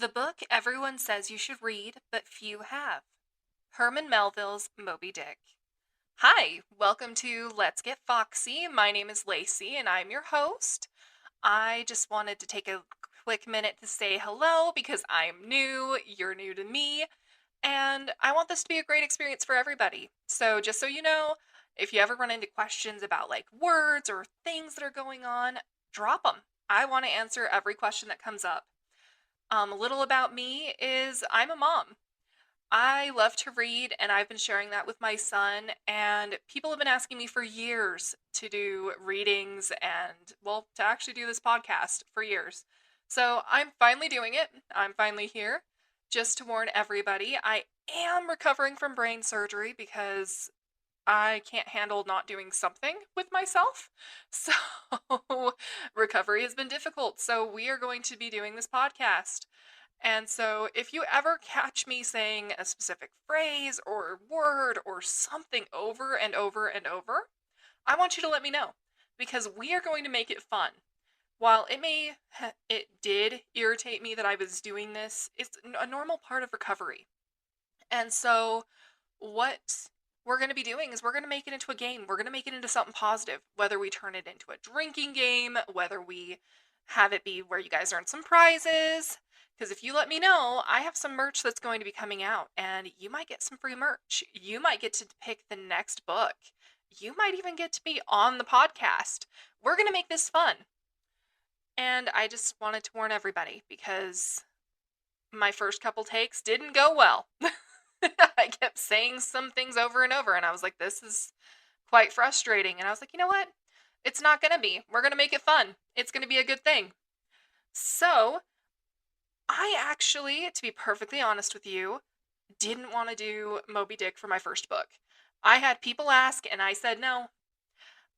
The book everyone says you should read, but few have. Herman Melville's Moby Dick. Hi, welcome to Let's Get Foxy. My name is Lacey, and I'm your host. I just wanted to take a quick minute to say hello because I'm new, you're new to me, and I want this to be a great experience for everybody. So, just so you know, if you ever run into questions about like words or things that are going on, drop them. I want to answer every question that comes up. A little about me is I'm a mom. I love to read, and I've been sharing that with my son. And people have been asking me for years to do readings and, well, to actually do this podcast for years. So I'm finally doing it. I'm finally here. Just to warn everybody, I am recovering from brain surgery because I can't handle not doing something with myself. So recovery has been difficult. So we are going to be doing this podcast. And so if you ever catch me saying a specific phrase or word or something over and over and over, I want you to let me know because we are going to make it fun. While it did irritate me that I was doing this, it's a normal part of recovery. And so what we're going to be doing is we're going to make it into a game. We're going to make it into something positive, whether we turn it into a drinking game, whether we have it be where you guys earn some prizes. Because if you let me know, I have some merch that's going to be coming out, and you might get some free merch. You might get to pick the next book. You might even get to be on the podcast. We're going to make this fun. And I just wanted to warn everybody because my first couple takes didn't go well. I kept saying some things over and over, and I was like, this is quite frustrating. And I was like, you know what? It's not going to be. We're going to make it fun. It's going to be a good thing. So, I actually, to be perfectly honest with you, didn't want to do Moby Dick for my first book. I had people ask, and I said no.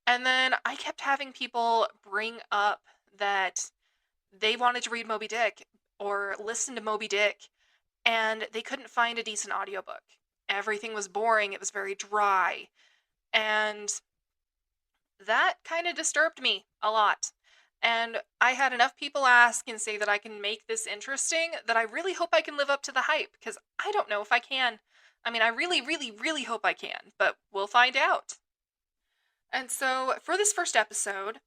And then I kept having people bring up that they wanted to read Moby Dick or listen to Moby Dick, and they couldn't find a decent audiobook. Everything was boring. It was very dry. And that kind of disturbed me a lot. And I had enough people ask and say that I can make this interesting that I really hope I can live up to the hype, because I don't know if I can. I mean, I really, really, really hope I can, but we'll find out. And so, for this first episode,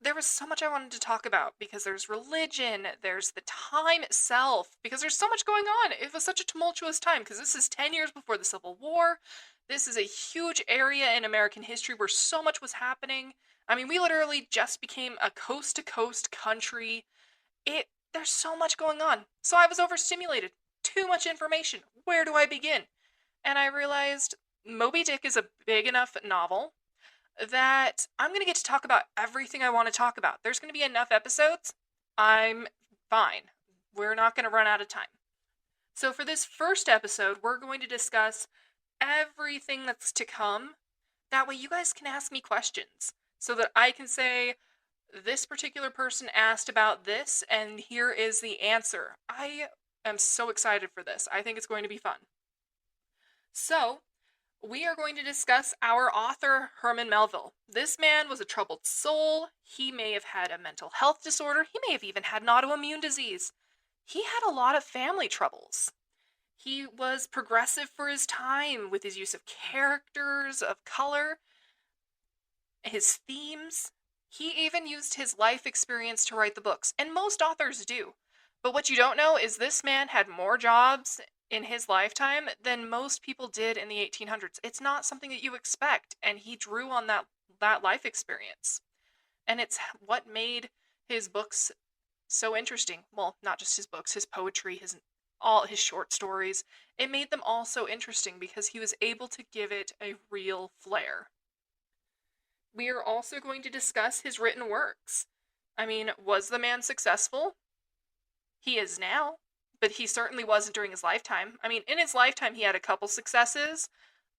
there was so much I wanted to talk about because there's religion, there's the time itself, because there's so much going on. It was such a tumultuous time because this is 10 years before the Civil War. This is a huge area in American history where so much was happening. I mean, we literally just became a coast-to-coast country. There's so much going on. So I was overstimulated. Too much information. Where do I begin? And I realized Moby Dick is a big enough novel that I'm going to get to talk about everything I want to talk about. There's going to be enough episodes. I'm fine. We're not going to run out of time. So for this first episode, we're going to discuss everything that's to come. That way you guys can ask me questions so that I can say, this particular person asked about this, and here is the answer. I am so excited for this. I think it's going to be fun. So, we are going to discuss our author, Herman Melville. This man was a troubled soul. He may have had a mental health disorder. He may have even had an autoimmune disease. He had a lot of family troubles. He was progressive for his time with his use of characters, of color, his themes. He even used his life experience to write the books, and most authors do. But what you don't know is this man had more jobs in his lifetime than most people did in the 1800s. It's not something that you expect, and he drew on that life experience. And it's what made his books so interesting. Well, not just his books, his poetry, all his short stories. It made them all so interesting because he was able to give it a real flair. We are also going to discuss his written works. I mean, was the man successful? He is now. But he certainly wasn't during his lifetime. I mean, in his lifetime, he had a couple successes,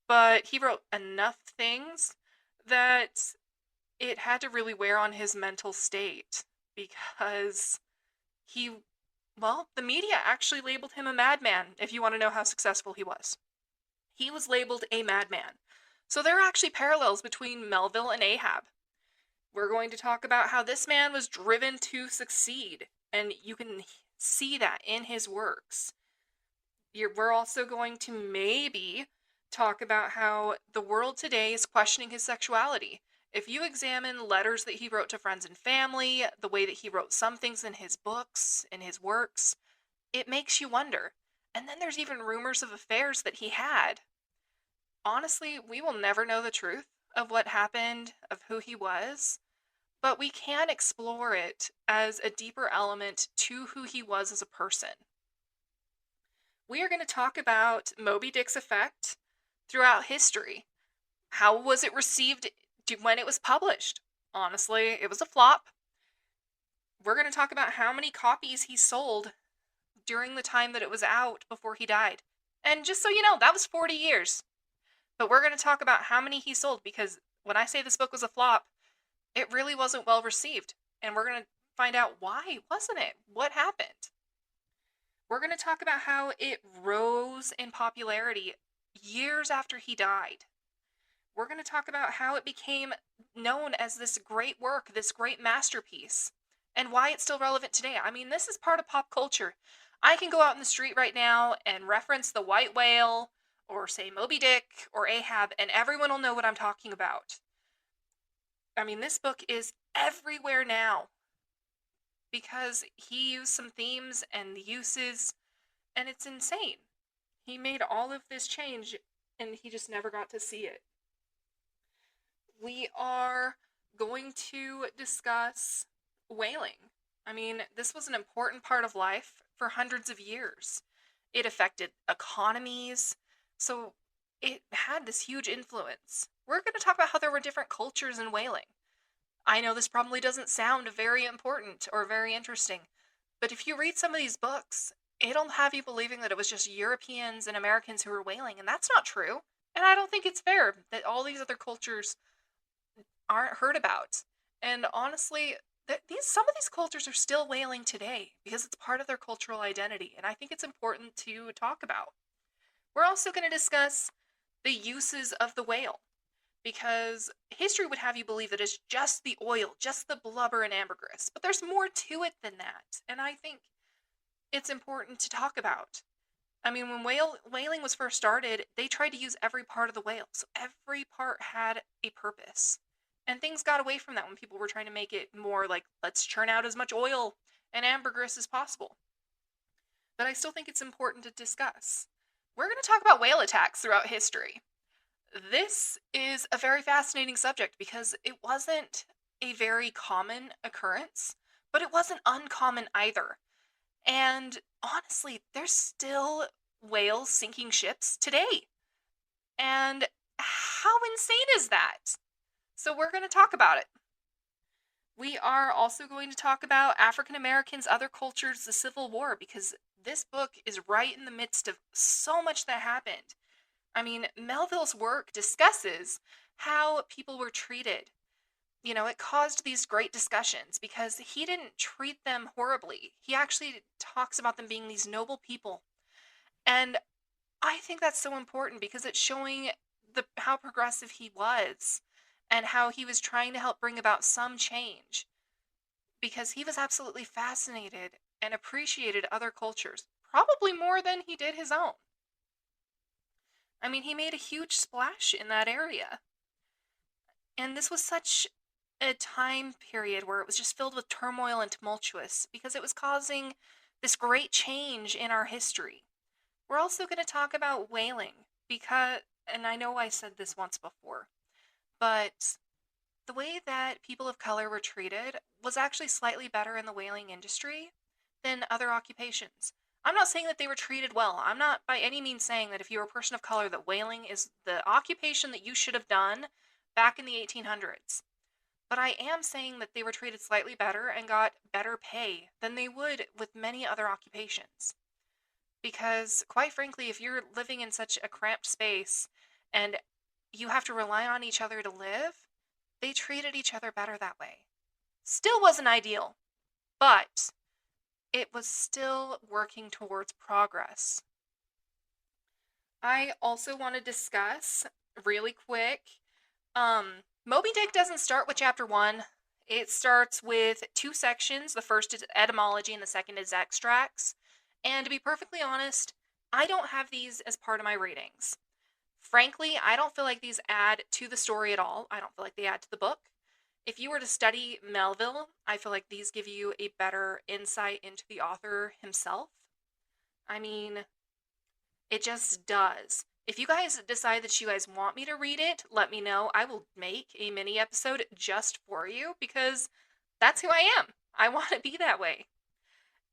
but he wrote enough things that it had to really wear on his mental state because the media actually labeled him a madman, if you want to know how successful he was. He was labeled a madman. So there are actually parallels between Melville and Ahab. We're going to talk about how this man was driven to succeed, and you can see that in his works. We're also going to maybe talk about how the world today is questioning his sexuality. If you examine letters that he wrote to friends and family, the way that he wrote some things in his books, in his works, it makes you wonder. And then there's even rumors of affairs that he had. Honestly, we will never know the truth of what happened, of who he was, but we can explore it as a deeper element to who he was as a person. We are going to talk about Moby Dick's effect throughout history. How was it received when it was published? Honestly, it was a flop. We're going to talk about how many copies he sold during the time that it was out before he died. And just so you know, that was 40 years. But we're going to talk about how many he sold, because when I say this book was a flop, it really wasn't well received. And we're going to find out why wasn't it? What happened? We're going to talk about how it rose in popularity years after he died. We're going to talk about how it became known as this great work, this great masterpiece, and why it's still relevant today. I mean, this is part of pop culture. I can go out in the street right now and reference the white whale, or say Moby Dick, or Ahab, and everyone will know what I'm talking about. I mean, this book is everywhere now because he used some themes and uses, and it's insane. He made all of this change, and he just never got to see it. We are going to discuss whaling. I mean, this was an important part of life for hundreds of years. It affected economies, so it had this huge influence. We're going to talk about how there were different cultures in whaling. I know this probably doesn't sound very important or very interesting, but if you read some of these books, it'll have you believing that it was just Europeans and Americans who were whaling, and that's not true. And I don't think it's fair that all these other cultures aren't heard about. And honestly, some of these cultures are still whaling today because it's part of their cultural identity, and I think it's important to talk about. We're also going to discuss the uses of the whale, because history would have you believe that it's just the oil, just the blubber and ambergris, but there's more to it than that, and I think it's important to talk about. I mean, when whaling was first started, they tried to use every part of the whale, so every part had a purpose. And things got away from that when people were trying to make it more like, let's churn out as much oil and ambergris as possible. But I still think it's important to discuss. We're going to talk about whale attacks throughout history. This is a very fascinating subject because it wasn't a very common occurrence, but it wasn't uncommon either. And honestly, there's still whales sinking ships today. And how insane is that? So we're going to talk about it. We are also going to talk about African Americans, other cultures, the Civil War, because this book is right in the midst of so much that happened. I mean, Melville's work discusses how people were treated. You know, it caused these great discussions because he didn't treat them horribly. He actually talks about them being these noble people. And I think that's so important because it's showing how progressive he was and how he was trying to help bring about some change, because he was absolutely fascinated and appreciated other cultures, probably more than he did his own. I mean, he made a huge splash in that area. And this was such a time period where it was just filled with turmoil and tumultuous because it was causing this great change in our history. We're also going to talk about whaling because, and I know I said this once before, but the way that people of color were treated was actually slightly better in the whaling industry than other occupations. I'm not saying that they were treated well. I'm not by any means saying that if you're a person of color that whaling is the occupation that you should have done back in the 1800s. But I am saying that they were treated slightly better and got better pay than they would with many other occupations. Because, quite frankly, if you're living in such a cramped space and you have to rely on each other to live, they treated each other better that way. Still wasn't ideal, but it was still working towards progress. I also want to discuss, really quick, Moby Dick doesn't start with chapter 1. It starts with 2 sections. The first is etymology and the second is extracts. And to be perfectly honest, I don't have these as part of my readings. Frankly, I don't feel like these add to the story at all. I don't feel like they add to the book. If you were to study Melville, I feel like these give you a better insight into the author himself. I mean, it just does. If you guys decide that you guys want me to read it, let me know. I will make a mini episode just for you because that's who I am. I want to be that way.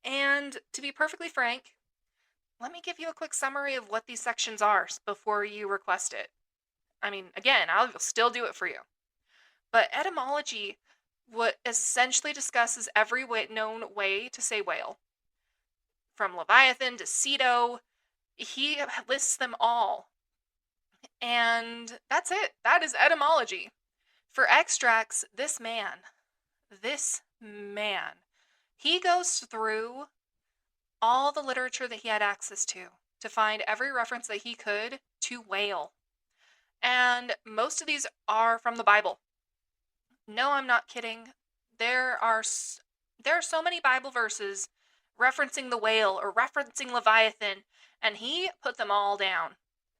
And to be perfectly frank, let me give you a quick summary of what these sections are before you request it. I mean, again, I'll still do it for you. But etymology what essentially discusses every known way to say whale. From Leviathan to Cedo, he lists them all. And that's it. That is etymology. For extracts, this man, he goes through all the literature that he had access to find every reference that he could to whale. And most of these are from the Bible. No, I'm not kidding. There are so many Bible verses referencing the whale or referencing Leviathan, and he put them all down.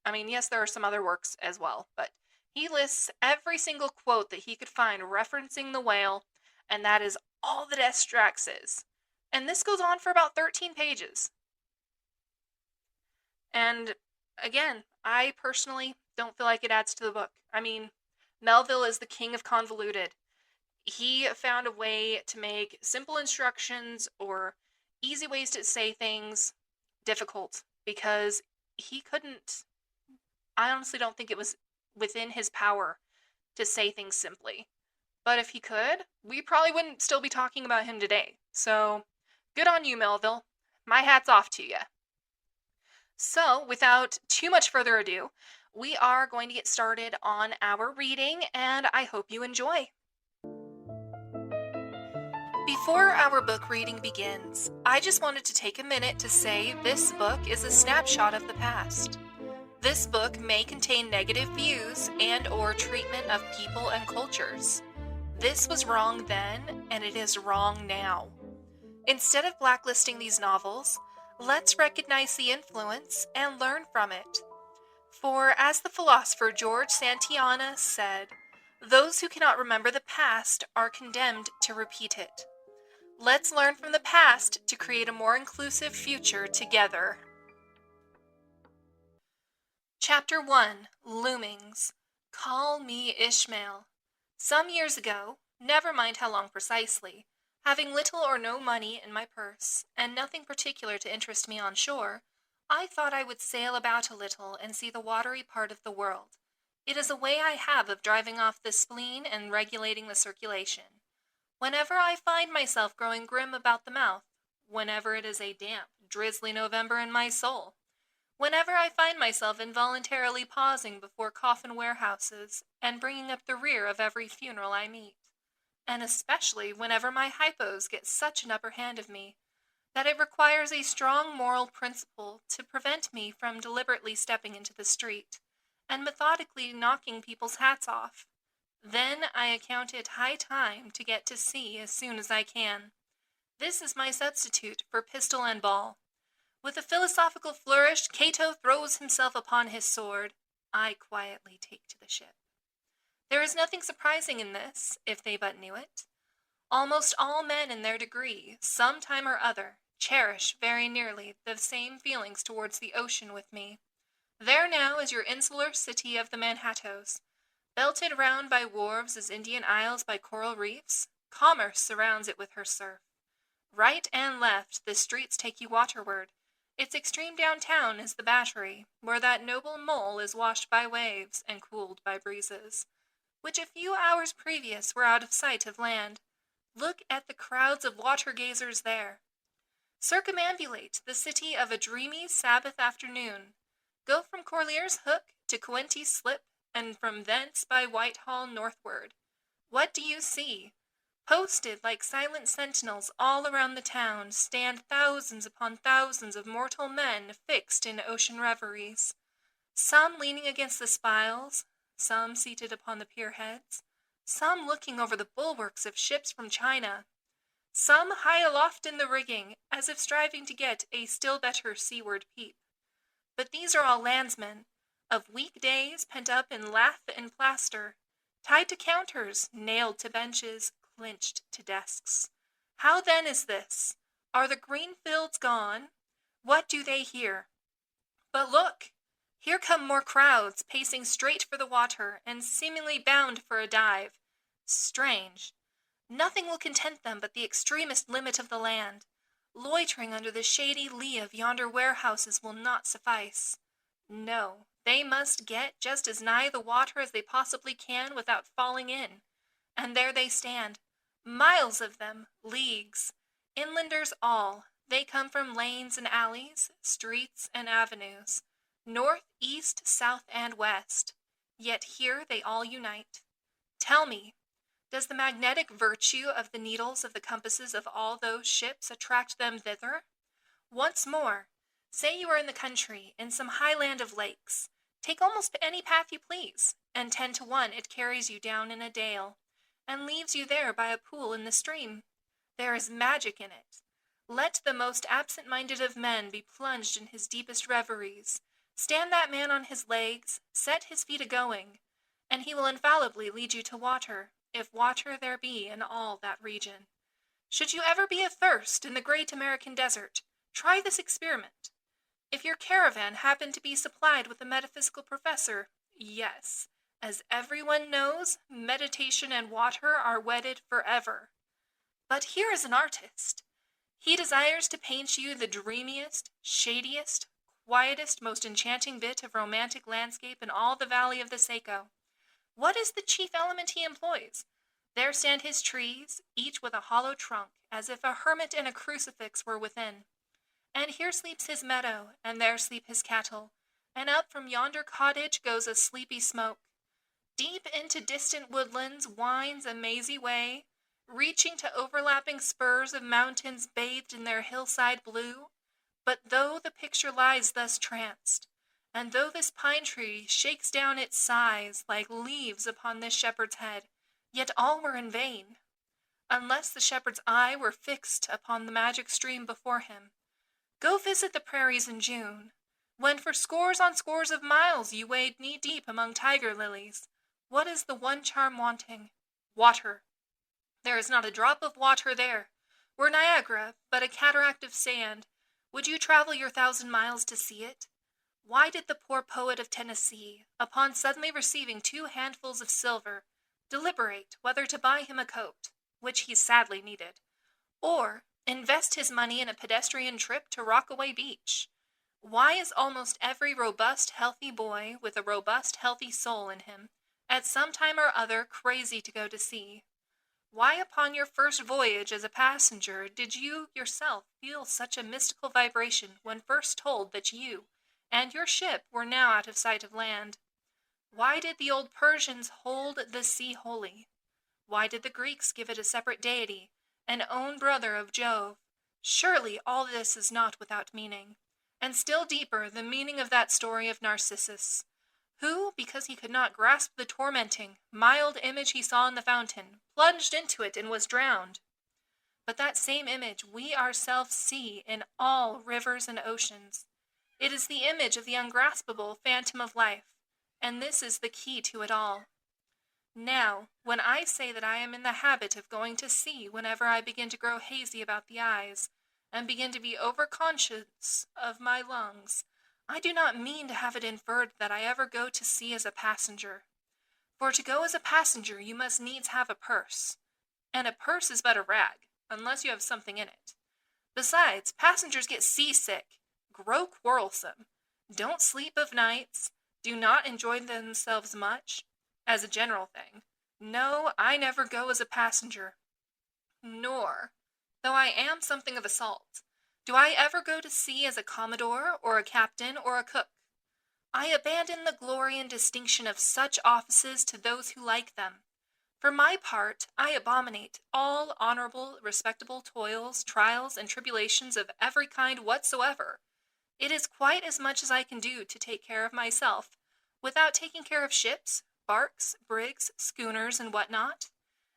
I mean, yes, there are some other works as well, but he lists every single quote that he could find referencing the whale, and that is all that extracts is. And this goes on for about 13 pages. And again, I personally don't feel like it adds to the book. I mean, Melville is the king of convoluted. He found a way to make simple instructions or easy ways to say things difficult because he couldn't. I honestly don't think it was within his power to say things simply. But if he could, we probably wouldn't still be talking about him today. So, good on you, Melville. My hat's off to you. So, without too much further ado, we are going to get started on our reading, and I hope you enjoy. Before our book reading begins, I just wanted to take a minute to say this book is a snapshot of the past. This book may contain negative views and/or treatment of people and cultures. This was wrong then, and it is wrong now. Instead of blacklisting these novels, let's recognize the influence and learn from it. For as the philosopher George Santayana said, those who cannot remember the past are condemned to repeat it. Let's learn from the past to create a more inclusive future together. Chapter 1, Loomings. Call me Ishmael. Some years ago, never mind how long precisely, having little or no money in my purse, and nothing particular to interest me on shore, I thought I would sail about a little and see the watery part of the world. It is a way I have of driving off the spleen and regulating the circulation. Whenever I find myself growing grim about the mouth, whenever it is a damp, drizzly November in my soul, whenever I find myself involuntarily pausing before coffin warehouses and bringing up the rear of every funeral I meet, and especially whenever my hypos get such an upper hand of me that it requires a strong moral principle to prevent me from deliberately stepping into the street and methodically knocking people's hats off, then I account it high time to get to sea as soon as I can. This is my substitute for pistol and ball. With a philosophical flourish, Cato throws himself upon his sword. I quietly take to the ship. There is nothing surprising in this, if they but knew it. Almost all men in their degree, some time or other, cherish very nearly the same feelings towards the ocean with me. There now is your insular city of the Manhattoes, belted round by wharves as Indian isles by coral reefs. Commerce surrounds it with her surf. Right and left, the streets take you waterward. Its extreme downtown is the Battery, where that noble mole is washed by waves and cooled by breezes, which a few hours previous were out of sight of land. Look at the crowds of water-gazers there. Circumambulate the city of a dreamy Sabbath afternoon. Go from Corlear's Hook to Coenties Slip, and from thence by Whitehall northward. What do you see? Posted like silent sentinels all around the town stand thousands upon thousands of mortal men fixed in ocean reveries, some leaning against the spiles, some seated upon the pierheads, some looking over the bulwarks of ships from China, some high aloft in the rigging, as if striving to get a still better seaward peep. But these are all landsmen, of week days pent up in lath and plaster, tied to counters, nailed to benches, clinched to desks. How then is this? Are the green fields gone? What do they hear? But look! Here come more crowds, pacing straight for the water, and seemingly bound for a dive. Strange. Nothing will content them but the extremest limit of the land. Loitering under the shady lee of yonder warehouses will not suffice. No, they must get just as nigh the water as they possibly can without falling in. And there they stand, miles of them, leagues. Inlanders all, they come from lanes and alleys, streets and avenues, north, east, south, and west. Yet here they all unite. Tell me, does the magnetic virtue of the needles of the compasses of all those ships attract them thither? Once more, say you are in the country, in some high land of lakes. Take almost any path you please, and 10 to 1 it carries you down in a dale, and leaves you there by a pool in the stream. There is magic in it. Let the most absent-minded of men be plunged in his deepest reveries. Stand that man on his legs, set his feet a-going, and he will infallibly lead you to water, if water there be in all that region. Should you ever be athirst in the great American desert, try this experiment. If your caravan happen to be supplied with a metaphysical professor, yes, as everyone knows, meditation and water are wedded forever. But here is an artist. He desires to paint you the dreamiest, shadiest, quietest, most enchanting bit of romantic landscape in all the valley of the Saco. What is the chief element he employs? There stand his trees, each with a hollow trunk, as if a hermit and a crucifix were within. And here sleeps his meadow, and there sleep his cattle, and up from yonder cottage goes a sleepy smoke. Deep into distant woodlands winds a mazy way, reaching to overlapping spurs of mountains bathed in their hillside blue. But though the picture lies thus tranced, and though this pine tree shakes down its sighs like leaves upon this shepherd's head, yet all were in vain, unless the shepherd's eye were fixed upon the magic stream before him. Go visit the prairies in June, when for scores on scores of miles you wade knee-deep among tiger lilies. What is the one charm wanting? Water. There is not a drop of water there. Were Niagara but a cataract of sand, would you travel your 1,000 miles to see it? Why did the poor poet of Tennessee, upon suddenly receiving 2 handfuls of silver, deliberate whether to buy him a coat, which he sadly needed, or invest his money in a pedestrian trip to Rockaway Beach? Why is almost every robust, healthy boy with a robust, healthy soul in him, at some time or other crazy to go to sea? Why upon your first voyage as a passenger did you yourself feel such a mystical vibration when first told that you and your ship were now out of sight of land? Why did the old Persians hold the sea holy? Why did the Greeks give it a separate deity, an own brother of Jove? Surely all this is not without meaning, and still deeper the meaning of that story of Narcissus, who, because he could not grasp the tormenting, mild image he saw in the fountain, plunged into it and was drowned. But that same image we ourselves see in all rivers and oceans. It is the image of the ungraspable phantom of life, and this is the key to it all. Now, when I say that I am in the habit of going to sea whenever I begin to grow hazy about the eyes, and begin to be overconscious of my lungs, I do not mean to have it inferred that I ever go to sea as a passenger. For to go as a passenger you must needs have a purse, and a purse is but a rag, unless you have something in it. Besides, passengers get seasick, grow quarrelsome, don't sleep of nights, do not enjoy themselves much, as a general thing. No, I never go as a passenger. Nor, though I am something of a salt, do I ever go to sea as a commodore, or a captain, or a cook. I abandon the glory and distinction of such offices to those who like them. For my part, I abominate all honorable, respectable toils, trials, and tribulations of every kind whatsoever. It is quite as much as I can do to take care of myself, without taking care of ships, barks, brigs, schooners, and what not.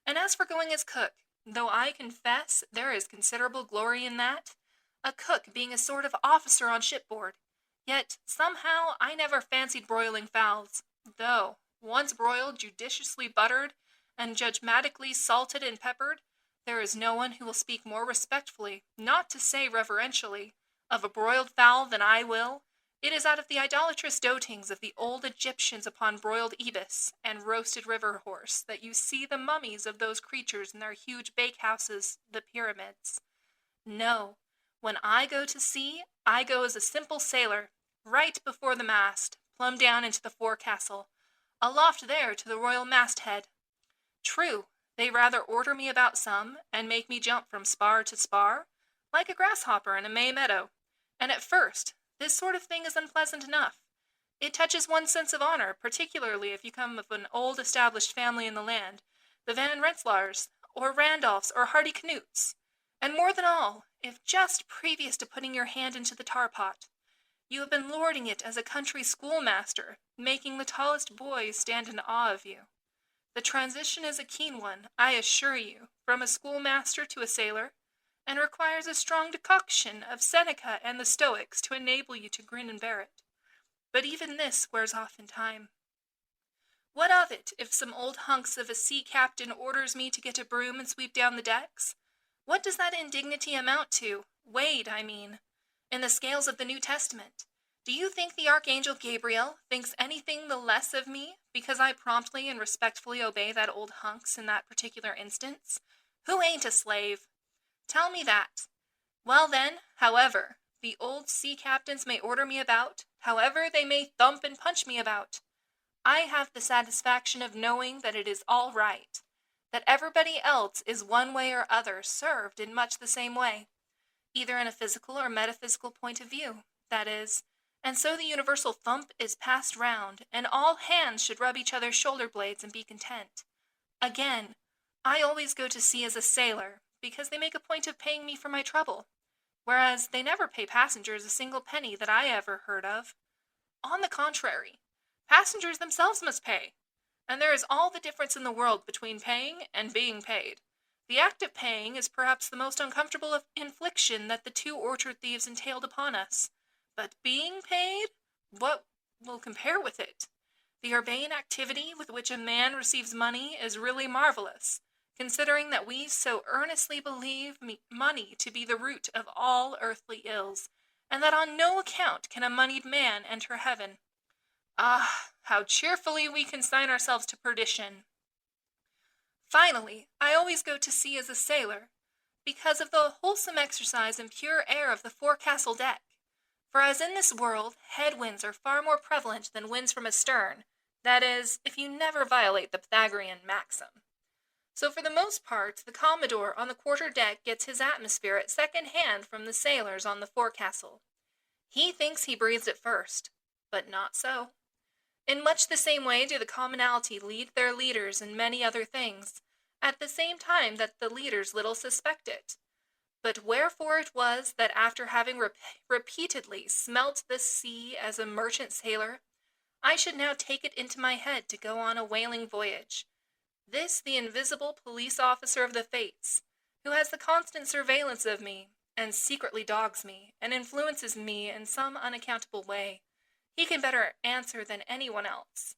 And as for going as cook, though I confess there is considerable glory in that, a cook being a sort of officer on shipboard, yet somehow I never fancied broiling fowls, though, once broiled, judiciously buttered, and judgmatically salted and peppered, there is no one who will speak more respectfully, not to say reverentially, of a broiled fowl than I will. It is out of the idolatrous dotings of the old Egyptians upon broiled ibis and roasted river horse that you see the mummies of those creatures in their huge bakehouses, the pyramids. No, when I go to sea, I go as a simple sailor, right before the mast, plumb down into the forecastle, aloft there to the royal masthead. True, they rather order me about some, and make me jump from spar to spar, like a grasshopper in a May meadow, and at first this sort of thing is unpleasant enough. It touches one's sense of honor, particularly if you come of an old established family in the land, the Van Rensselaers, or Randolphs, or Hardy Knutes, and more than all, if just previous to putting your hand into the tar-pot, you have been lording it as a country schoolmaster, making the tallest boys stand in awe of you. The transition is a keen one, I assure you, from a schoolmaster to a sailor, and requires a strong decoction of Seneca and the Stoics to enable you to grin and bear it. But even this wears off in time. What of it if some old hunks of a sea captain orders me to get a broom and sweep down the decks? What does that indignity amount to, weighed, I mean, in the scales of the New Testament? Do you think the Archangel Gabriel thinks anything the less of me because I promptly and respectfully obey that old hunks in that particular instance? Who ain't a slave? Tell me that. Well then, however, the old sea captains may order me about, however they may thump and punch me about, I have the satisfaction of knowing that it is all right, that everybody else is one way or other served in much the same way, either in a physical or metaphysical point of view, that is, and so the universal thump is passed round, and all hands should rub each other's shoulder blades and be content. Again, I always go to sea as a sailor, because they make a point of paying me for my trouble, whereas they never pay passengers a single penny that I ever heard of. On the contrary, passengers themselves must pay, and there is all the difference in the world between paying and being paid. The act of paying is perhaps the most uncomfortable infliction that the two orchard thieves entailed upon us. But being paid? What will compare with it? The urbane activity with which a man receives money is really marvelous, considering that we so earnestly believe money to be the root of all earthly ills, and that on no account can a moneyed man enter heaven. Ah, how cheerfully we consign ourselves to perdition! Finally, I always go to sea as a sailor, because of the wholesome exercise and pure air of the forecastle deck. For as in this world, headwinds are far more prevalent than winds from astern, that is, if you never violate the Pythagorean maxim. So for the most part, the Commodore on the quarter-deck gets his atmosphere at second hand from the sailors on the forecastle. He thinks he breathes it first, but not so. In much the same way do the commonalty lead their leaders in many other things, at the same time that the leaders little suspect it. But wherefore it was that after having repeatedly smelt the sea as a merchant sailor, I should now take it into my head to go on a whaling voyage. This the invisible police officer of the fates, who has the constant surveillance of me, and secretly dogs me, and influences me in some unaccountable way, he can better answer than anyone else.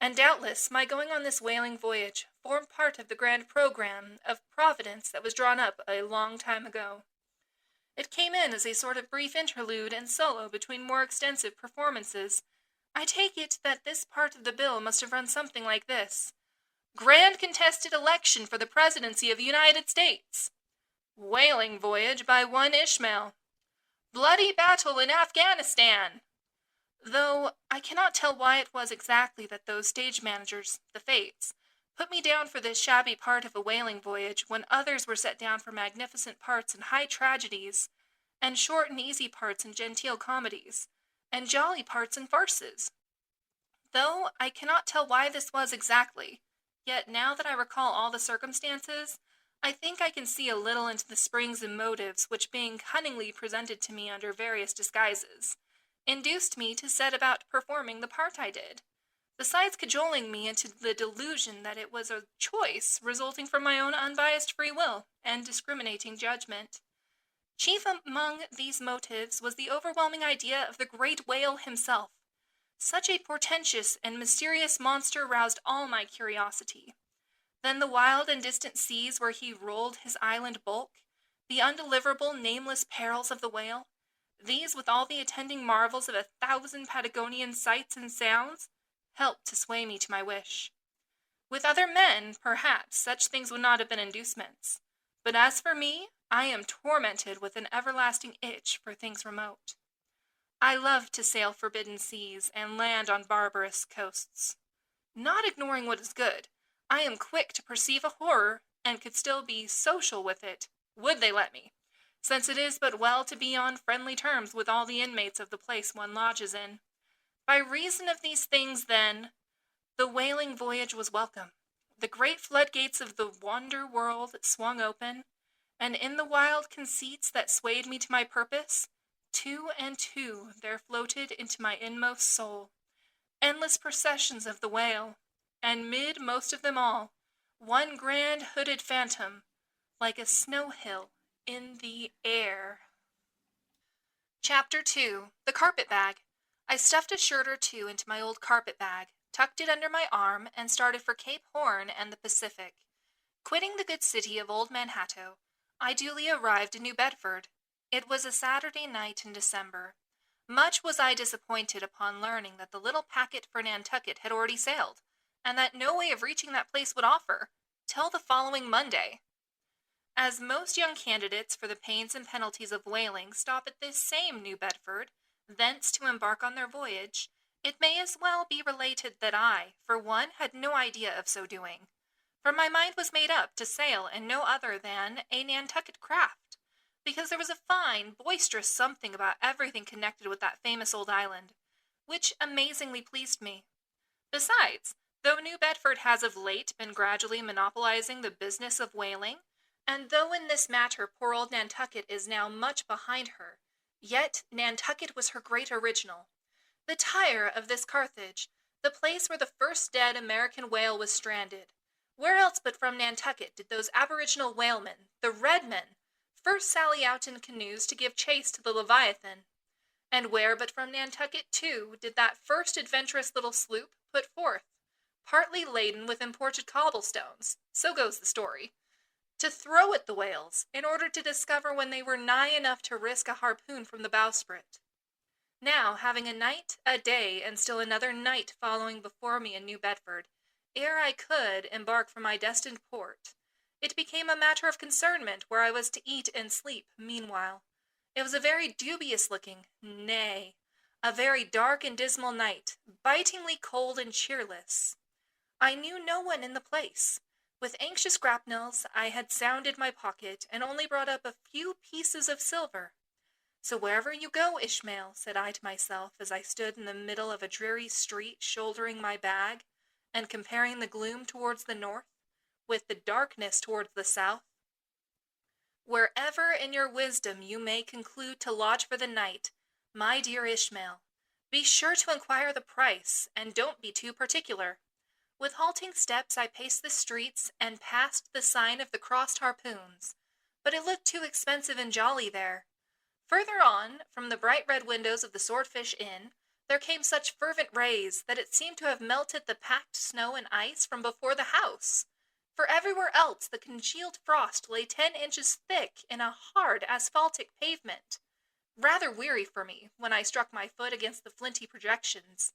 And doubtless my going on this whaling voyage formed part of the grand programme of Providence that was drawn up a long time ago. It came in as a sort of brief interlude and solo between more extensive performances. I take it that this part of the bill must have run something like this: Grand contested election for the presidency of the United States. Whaling voyage by one Ishmael. Bloody battle in Afghanistan. Though I cannot tell why it was exactly that those stage managers, the Fates, put me down for this shabby part of a whaling voyage when others were set down for magnificent parts in high tragedies, and short and easy parts in genteel comedies, and jolly parts in farces. Though I cannot tell why this was exactly, yet now that I recall all the circumstances, I think I can see a little into the springs and motives which, being cunningly presented to me under various disguises, induced me to set about performing the part I did. besides cajoling me into the delusion that it was a choice resulting from my own unbiased free will and discriminating judgment. Chief among these motives was the overwhelming idea of the great whale himself. Such a portentous and mysterious monster roused all my curiosity. Then the wild and distant seas where he rolled his island bulk, the undeliverable, nameless perils of the whale, these, with all the attending marvels of 1,000 Patagonian sights and sounds, helped to sway me to my wish. With other men, perhaps, such things would not have been inducements. But as for me, I am tormented with an everlasting itch for things remote. I love to sail forbidden seas and land on barbarous coasts. Not ignoring what is good, I am quick to perceive a horror, and could still be social with it, would they let me, since it is but well to be on friendly terms with all the inmates of the place one lodges in. By reason of these things, then, the whaling voyage was welcome. The great floodgates of the wonder world swung open, and in the wild conceits that swayed me to my purpose, two and two there floated into my inmost soul, endless processions of the whale, and mid most of them all, one grand hooded phantom, like a snow hill in the air. Chapter 2. The Carpet Bag. I stuffed a shirt or two into my old carpet bag, tucked it under my arm, and started for Cape Horn and the Pacific. Quitting the good city of Old Manhattan, I duly arrived in New Bedford. It was a Saturday night in December. Much was I disappointed upon learning that the little packet for Nantucket had already sailed, and that no way of reaching that place would offer, till the following Monday. As most young candidates for the pains and penalties of whaling stop at this same New Bedford, thence to embark on their voyage, it may as well be related that I, for one, had no idea of so doing, for my mind was made up to sail in no other than a Nantucket craft, because there was a fine, boisterous something about everything connected with that famous old island, which amazingly pleased me. Besides, though New Bedford has of late been gradually monopolizing the business of whaling, and though in this matter poor old Nantucket is now much behind her, yet Nantucket was her great original, the Tyre of this Carthage, the place where the first dead American whale was stranded. Where else but from Nantucket did those aboriginal whalemen, the Red Men, first sally out in canoes to give chase to the Leviathan? And where but from Nantucket, too, did that first adventurous little sloop put forth, partly laden with imported cobblestones, so goes the story, to throw at the whales, in order to discover when they were nigh enough to risk a harpoon from the bowsprit. Now, having a night, a day, and still another night following before me in New Bedford, ere I could embark for my destined port, it became a matter of concernment where I was to eat and sleep meanwhile. It was a very dubious-looking, nay, a very dark and dismal night, bitingly cold and cheerless. I knew no one in the place. With anxious grapnels I had sounded my pocket, and only brought up a few pieces of silver. So wherever you go, Ishmael, said I to myself, as I stood in the middle of a dreary street, shouldering my bag, and comparing the gloom towards the north, with the darkness towards the south, wherever in your wisdom you may conclude to lodge for the night, my dear Ishmael, be sure to inquire the price, and don't be too particular. With halting steps I paced the streets, and passed the sign of the crossed harpoons, but it looked too expensive and jolly there. Further on, from the bright red windows of the Swordfish Inn, there came such fervent rays that it seemed to have melted the packed snow and ice from before the house, for everywhere else the congealed frost lay 10 inches thick in a hard asphaltic pavement, rather weary for me when I struck my foot against the flinty projections,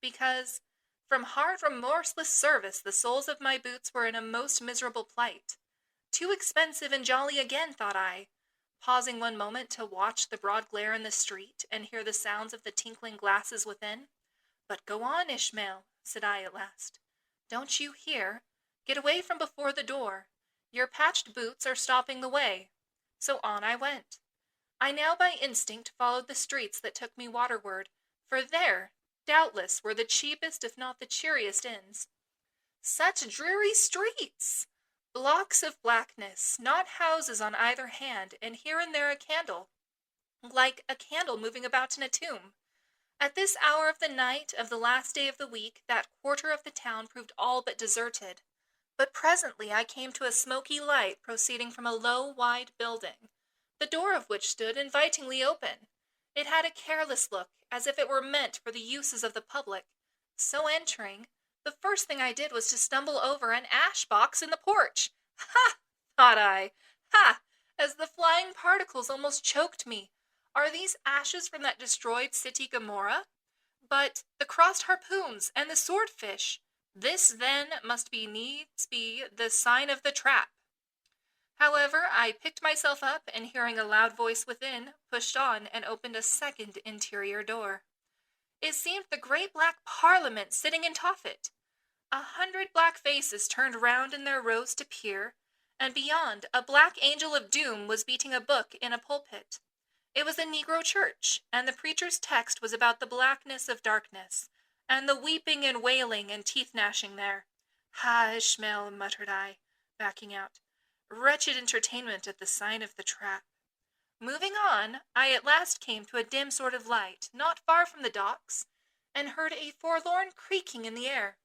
because from hard remorseless service the soles of my boots were in a most miserable plight. Too expensive and jolly again, thought I, pausing one moment to watch the broad glare in the street and hear the sounds of the tinkling glasses within. But go on, Ishmael, said I at last. Don't you hear? Get away from before the door. Your patched boots are stopping the way. So on I went. I now by instinct followed the streets that took me waterward, for there, doubtless, were the cheapest if not the cheeriest inns. Such dreary streets! Blocks of blackness, not houses on either hand, and here and there a candle, like a candle moving about in a tomb. At this hour of the night of the last day of the week, that quarter of the town proved all but deserted. But presently I came to a smoky light proceeding from a low, wide building, the door of which stood invitingly open. It had a careless look, as if it were meant for the uses of the public. So entering, the first thing I did was to stumble over an ash box in the porch. Ha! thought I. Ha! As the flying particles almost choked me. Are these ashes from that destroyed city Gomorrah? But the crossed harpoons and the swordfish, this then must be needs be the sign of the trap. However, I picked myself up, and hearing a loud voice within, pushed on and opened a second interior door. It seemed the great black Parliament sitting in Tophet. 100 black faces turned round in their rows to peer, and beyond, a black angel of doom was beating a book in a pulpit. It was a Negro church, and the preacher's text was about the blackness of darkness, and the weeping and wailing and teeth-gnashing there. Ha, Ishmael, muttered I, backing out. Wretched entertainment at the sign of the trap. Moving on, I at last came to a dim sort of light, not far from the docks, and heard a forlorn creaking in the air.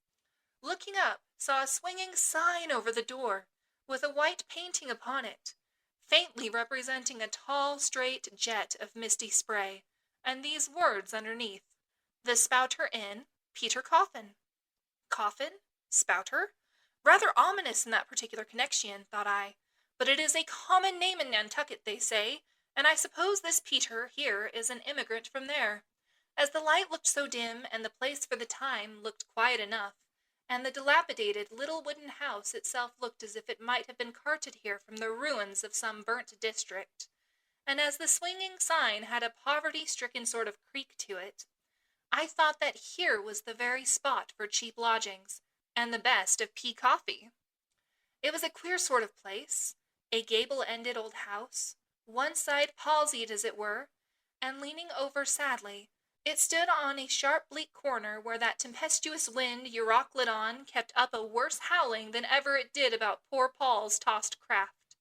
Looking up, saw a swinging sign over the door, with a white painting upon it, faintly representing a tall, straight jet of misty spray, and these words underneath: The Spouter Inn, Peter Coffin. Coffin? Spouter? Rather ominous in that particular connection, thought I, but it is a common name in Nantucket, they say, and I suppose this Peter here is an immigrant from there. As the light looked so dim, and the place for the time looked quiet enough, and the dilapidated little wooden house itself looked as if it might have been carted here from the ruins of some burnt district, and as the swinging sign had a poverty-stricken sort of creak to it, I thought that here was the very spot for cheap lodgings, and the best of pea coffee. It was a queer sort of place, a gable-ended old house, one side palsied as it were, and leaning over sadly. It stood on a sharp bleak corner where that tempestuous wind Euroclydon kept up a worse howling than ever it did about poor Paul's tossed craft.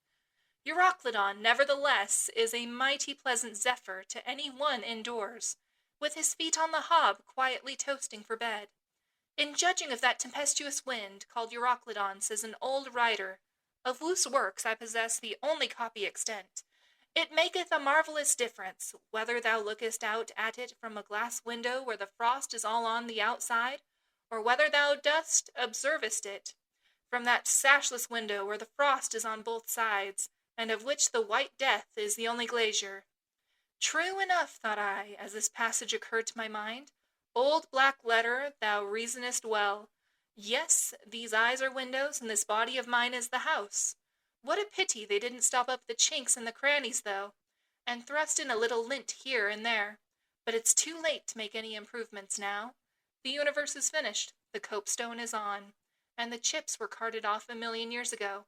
Euroclydon, nevertheless, is a mighty pleasant zephyr to any one indoors, with his feet on the hob quietly toasting for bed. In judging of that tempestuous wind called Euroclydon, says an old writer, of whose works I possess the only copy extant, it maketh a marvellous difference, whether thou lookest out at it from a glass window where the frost is all on the outside, or whether thou dost observest it from that sashless window where the frost is on both sides, and of which the white death is the only glazier. True enough, thought I, as this passage occurred to my mind. Old black letter, thou reasonest well. Yes, these eyes are windows, and this body of mine is the house. What a pity they didn't stop up the chinks and the crannies, though, and thrust in a little lint here and there. But it's too late to make any improvements now. The universe is finished, the copestone is on, and the chips were carted off 1,000,000 years ago.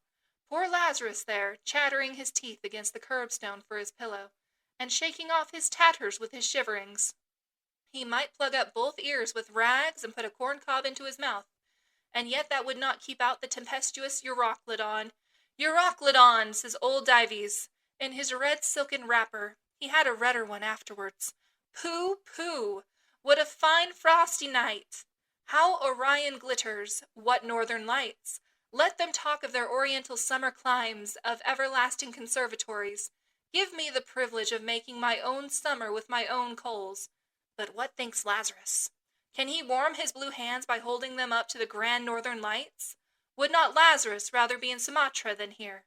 Poor Lazarus there, chattering his teeth against the curbstone for his pillow, and shaking off his tatters with his shiverings. He might plug up both ears with rags and put a corncob into his mouth, and yet that would not keep out the tempestuous Euroclydon. Euroclydon, says old Dives, in his red silken wrapper. He had a redder one afterwards. Pooh, pooh! What a fine frosty night! How Orion glitters! What northern lights! Let them talk of their oriental summer climes, of everlasting conservatories. Give me the privilege of making my own summer with my own coals. But what thinks Lazarus? Can he warm his blue hands by holding them up to the grand northern lights? Would not Lazarus rather be in Sumatra than here?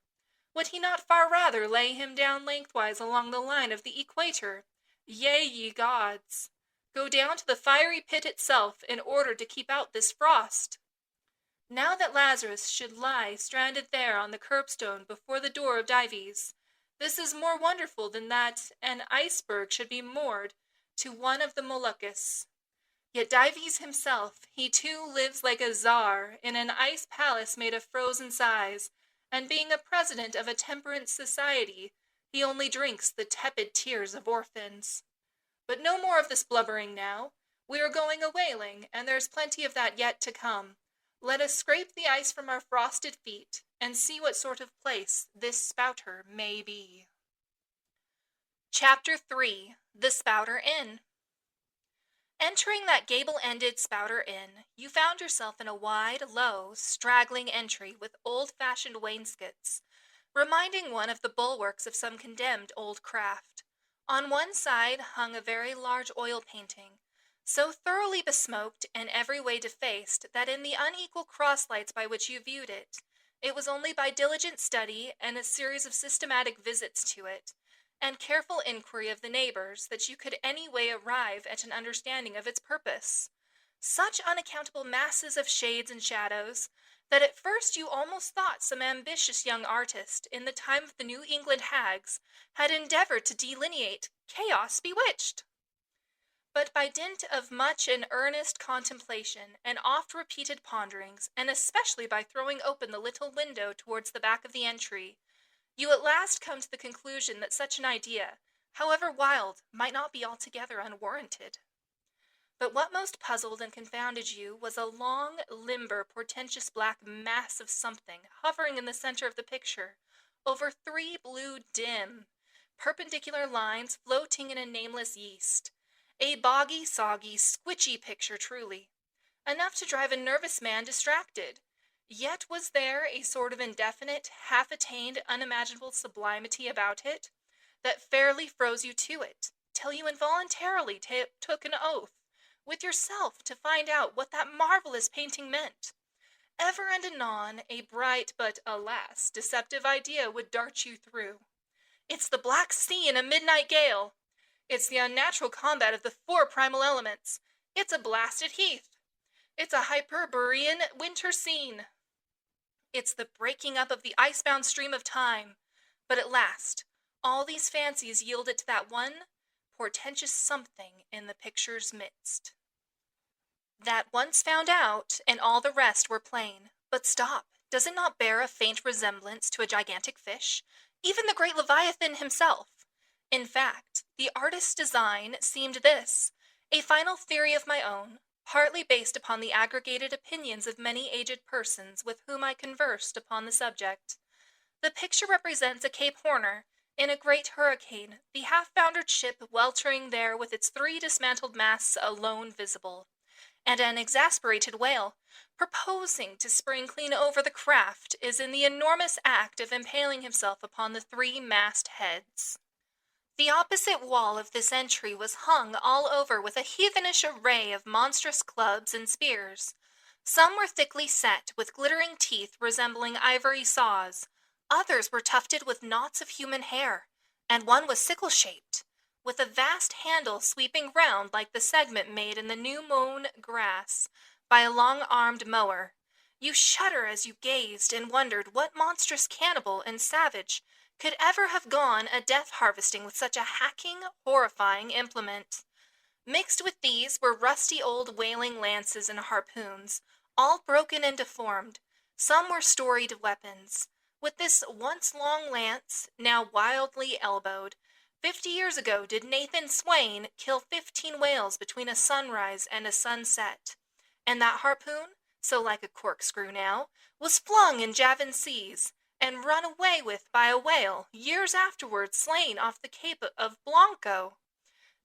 Would he not far rather lay him down lengthwise along the line of the equator? Yea, ye gods! Go down to the fiery pit itself in order to keep out this frost. Now that Lazarus should lie stranded there on the curbstone before the door of Dives, this is more wonderful than that an iceberg should be moored to one of the Moluccas. Yet Dives himself, he too lives like a czar in an ice palace made of frozen sighs, and being a president of a temperance society, he only drinks the tepid tears of orphans. But no more of this blubbering now. We are going a-whaling, and there's plenty of that yet to come. Let us scrape the ice from our frosted feet, and see what sort of place this spouter may be. Chapter 3. The Spouter Inn. Entering that gable-ended Spouter Inn, you found yourself in a wide, low, straggling entry with old-fashioned wainscots, reminding one of the bulwarks of some condemned old craft. On one side hung a very large oil painting, so thoroughly besmoked and every way defaced that in the unequal cross-lights by which you viewed it, it was only by diligent study and a series of systematic visits to it, and careful inquiry of the neighbors, that you could any way arrive at an understanding of its purpose. Such unaccountable masses of shades and shadows, that at first you almost thought some ambitious young artist, in the time of the New England hags, had endeavored to delineate chaos bewitched. But by dint of much and earnest contemplation, and oft-repeated ponderings, and especially by throwing open the little window towards the back of the entry, you at last come to the conclusion that such an idea, however wild, might not be altogether unwarranted. But what most puzzled and confounded you was a long, limber, portentous black mass of something hovering in the center of the picture, over three blue dim, perpendicular lines floating in a nameless yeast. A boggy, soggy, squitchy picture truly, enough to drive a nervous man distracted. Yet was there a sort of indefinite, half-attained, unimaginable sublimity about it, that fairly froze you to it, till you involuntarily took an oath with yourself to find out what that marvelous painting meant. Ever and anon a bright but, alas, deceptive idea would dart you through. It's the Black Sea in a midnight gale. It's the unnatural combat of the four primal elements. It's a blasted heath. It's a Hyperborean winter scene. It's the breaking up of the icebound stream of time. But at last, all these fancies yielded to that one portentous something in the picture's midst. That once found out, and all the rest were plain. But stop, does it not bear a faint resemblance to a gigantic fish? Even the great Leviathan himself. In fact, the artist's design seemed this, a final theory of my own, partly based upon the aggregated opinions of many aged persons with whom I conversed upon the subject. The picture represents a Cape Horner, in a great hurricane, the half-foundered ship weltering there with its three dismantled masts alone visible, and an exasperated whale, proposing to spring clean over the craft, is in the enormous act of impaling himself upon the three mast heads. The opposite wall of this entry was hung all over with a heathenish array of monstrous clubs and spears. Some were thickly set, with glittering teeth resembling ivory saws. Others were tufted with knots of human hair, and one was sickle-shaped, with a vast handle sweeping round like the segment made in the new-mown grass by a long-armed mower. You shudder as you gazed and wondered what monstrous cannibal and savage could ever have gone a death-harvesting with such a hacking, horrifying implement. Mixed with these were rusty old whaling lances and harpoons, all broken and deformed. Some were storied weapons. With this once long lance, now wildly elbowed, 50 years ago did Nathan Swain kill 15 whales between a sunrise and a sunset. And that harpoon, so like a corkscrew now, was flung in Javan seas, and run away with by a whale, years afterwards slain off the Cape of Blanco.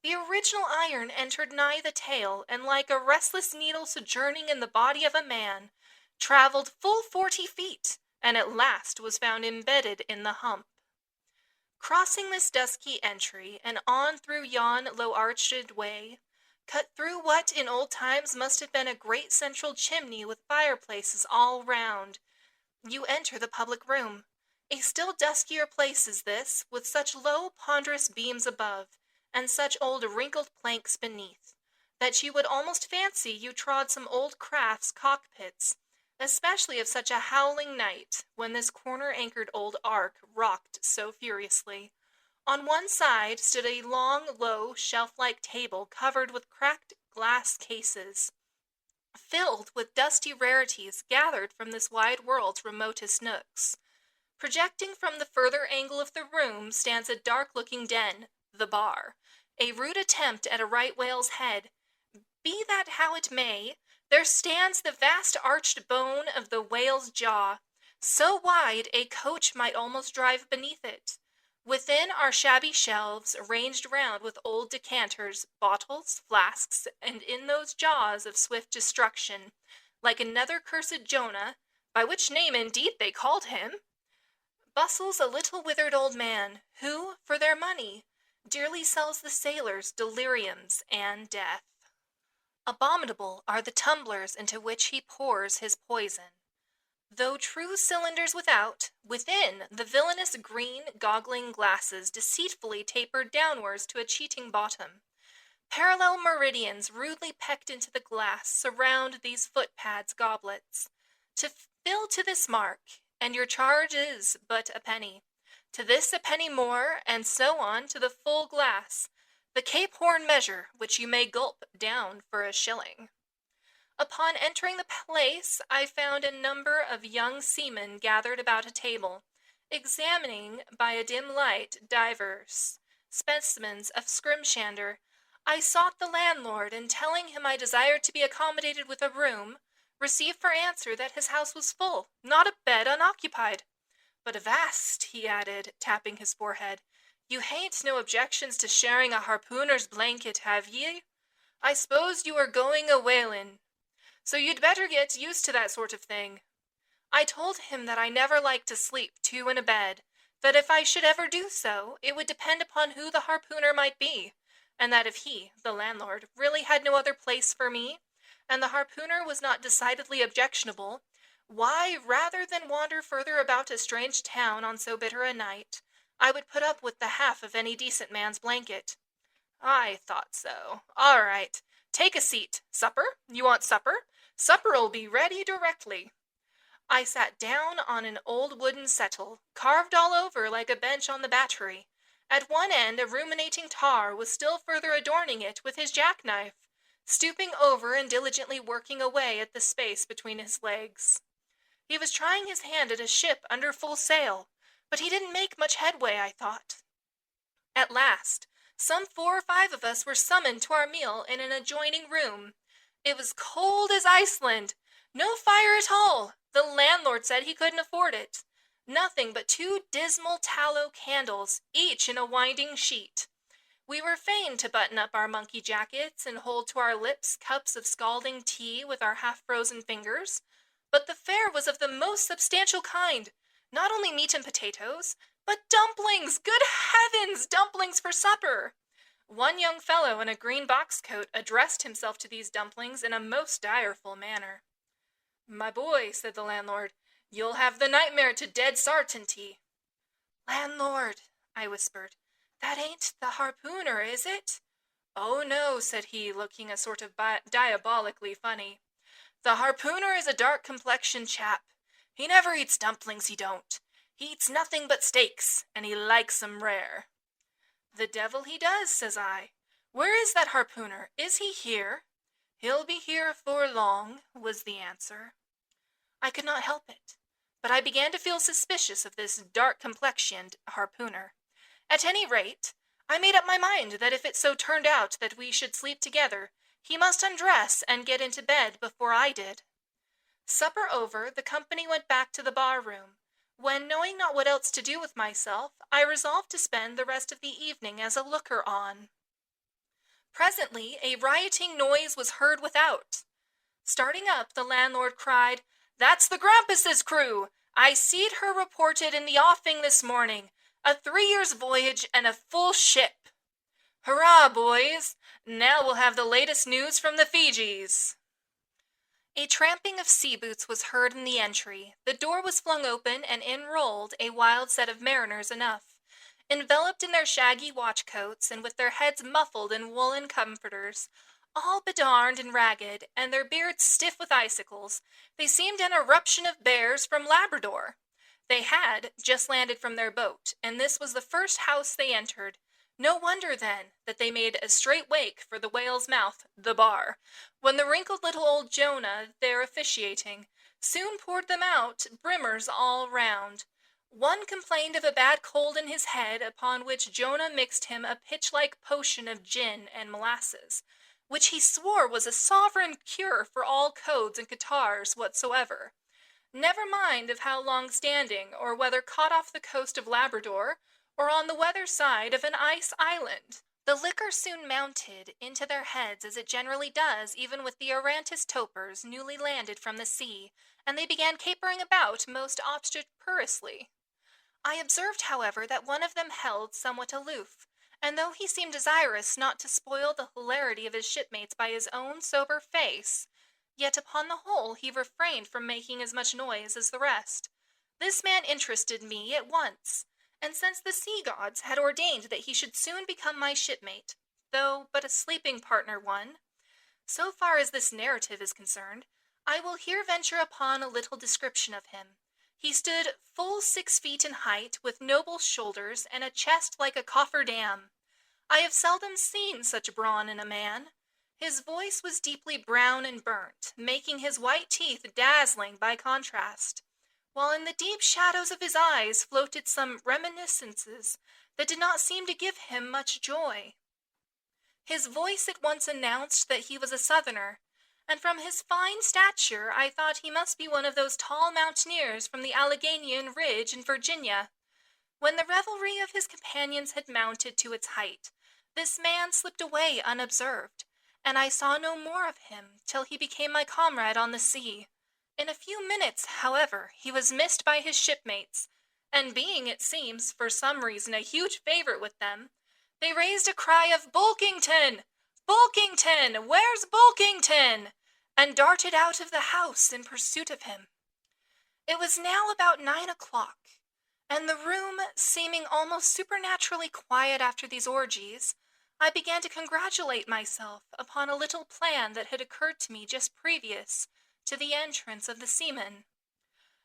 The original iron entered nigh the tail, and like a restless needle sojourning in the body of a man, travelled full 40 feet, and at last was found embedded in the hump. Crossing this dusky entry, and on through yon low-arched way, cut through what in old times must have been a great central chimney with fireplaces all round, you enter the public room. A still duskier place is this, with such low ponderous beams above, and such old wrinkled planks beneath, that you would almost fancy you trod some old craft's cockpits, especially of such a howling night, when this corner-anchored old ark rocked so furiously. On one side stood a long, low, shelf-like table covered with cracked glass cases, filled with dusty rarities gathered from this wide world's remotest nooks. Projecting from the further angle of the room stands a dark-looking den, the bar, a rude attempt at a right whale's head. Be that how it may, there stands the vast arched bone of the whale's jaw, so wide a coach might almost drive beneath it. Within are shabby shelves ranged round with old decanters, bottles, flasks, and in those jaws of swift destruction, like another cursed Jonah, by which name indeed they called him, bustles a little withered old man, who, for their money, dearly sells the sailors deliriums and death. Abominable are the tumblers into which he pours his poison. Though true cylinders without, within the villainous green goggling glasses deceitfully tapered downwards to a cheating bottom. Parallel meridians rudely pecked into the glass surround these footpads goblets. To fill to this mark, and your charge is but a penny. To this a penny more, and so on to the full glass, the Cape Horn measure, which you may gulp down for a shilling. Upon entering the place, I found a number of young seamen gathered about a table, examining by a dim light divers specimens of scrimshander. I sought the landlord, and telling him I desired to be accommodated with a room, received for answer that his house was full, not a bed unoccupied. But avast, he added, tapping his forehead, you hain't no objections to sharing a harpooner's blanket, have ye? I suppose you are going a whalin', so you'd better get used to that sort of thing. I told him that I never liked to sleep two in a bed, that if I should ever do so, it would depend upon who the harpooner might be, and that if he, the landlord, really had no other place for me, and the harpooner was not decidedly objectionable, why, rather than wander further about a strange town on so bitter a night, I would put up with the half of any decent man's blanket. I thought so. All right. Take a seat. Supper? You want supper? Supper'll be ready directly. I sat down on an old wooden settle, carved all over like a bench on the battery. At one end a ruminating tar was still further adorning it with his jackknife, stooping over and diligently working away at the space between his legs. He was trying his hand at a ship under full sail, but he didn't make much headway, I thought. At last, some 4 or 5 of us were summoned to our meal in an adjoining room. It was cold as Iceland. No fire at all. The landlord said he couldn't afford it. Nothing but 2 dismal tallow candles, each in a winding sheet. We were fain to button up our monkey jackets and hold to our lips cups of scalding tea with our half-frozen fingers. But the fare was of the most substantial kind. Not only meat and potatoes, but dumplings! Good heavens, dumplings for supper! One young fellow in a green box coat addressed himself to these dumplings in a most direful manner. My boy, said the landlord, you'll have the nightmare to dead sartainty. Landlord, I whispered, that ain't the harpooner, is it? Oh, no, said he, looking a sort of diabolically funny. The harpooner is a dark-complexioned chap. He never eats dumplings, he don't. He eats nothing but steaks, and he likes 'em rare. The devil he does, says I. Where is that harpooner? Is he here? He'll be here afore long, was the answer. I could not help it, but I began to feel suspicious of this dark-complexioned harpooner. At any rate, I made up my mind that if it so turned out that we should sleep together, he must undress and get into bed before I did. Supper over, the company went back to the bar-room, when, knowing not what else to do with myself, I resolved to spend the rest of the evening as a looker-on. Presently a rioting noise was heard without. Starting up, the landlord cried, That's the Grampus's crew! I seed her reported in the offing this morning. A 3 years' voyage and a full ship. Hurrah, boys! Now we'll have the latest news from the Fijis. A tramping of sea boots was heard in the entry. The door was flung open, and in rolled a wild set of mariners enough. Enveloped in their shaggy watch-coats, and with their heads muffled in woolen comforters, all bedarned and ragged, and their beards stiff with icicles, they seemed an eruption of bears from Labrador. They had just landed from their boat, and this was the first house they entered. No wonder, then, that they made a straight wake for the whale's mouth, the bar, when the wrinkled little old Jonah, there officiating, soon poured them out, brimmers all round. One complained of a bad cold in his head, upon which Jonah mixed him a pitch-like potion of gin and molasses, which he swore was a sovereign cure for all colds and catarrhs whatsoever. Never mind of how long standing, or whether caught off the coast of Labrador, or on the weather side of an ice island. The liquor soon mounted into their heads, as it generally does, even with the Arantis topers newly landed from the sea, and they began capering about most obstreperously. I observed, however, that one of them held somewhat aloof, and though he seemed desirous not to spoil the hilarity of his shipmates by his own sober face, yet upon the whole he refrained from making as much noise as the rest. This man interested me at once, and since the sea gods had ordained that he should soon become my shipmate, though but a sleeping partner one, so far as this narrative is concerned, I will here venture upon a little description of him. He stood full 6 feet in height, with noble shoulders, and a chest like a coffer dam. I have seldom seen such brawn in a man. His voice was deeply brown and burnt, making his white teeth dazzling by contrast, while in the deep shadows of his eyes floated some reminiscences that did not seem to give him much joy. His voice at once announced that he was a Southerner, and from his fine stature I thought he must be one of those tall mountaineers from the Alleghanian Ridge in Virginia. When the revelry of his companions had mounted to its height, this man slipped away unobserved, and I saw no more of him till he became my comrade on the sea. In a few minutes, however, he was missed by his shipmates, and being, it seems, for some reason a huge favorite with them, they raised a cry of "Bulkington! Bulkington! Where's Bulkington?" and darted out of the house in pursuit of him. It was now about 9 o'clock, and the room seeming almost supernaturally quiet after these orgies, I began to congratulate myself upon a little plan that had occurred to me just previous to the entrance of the seamen.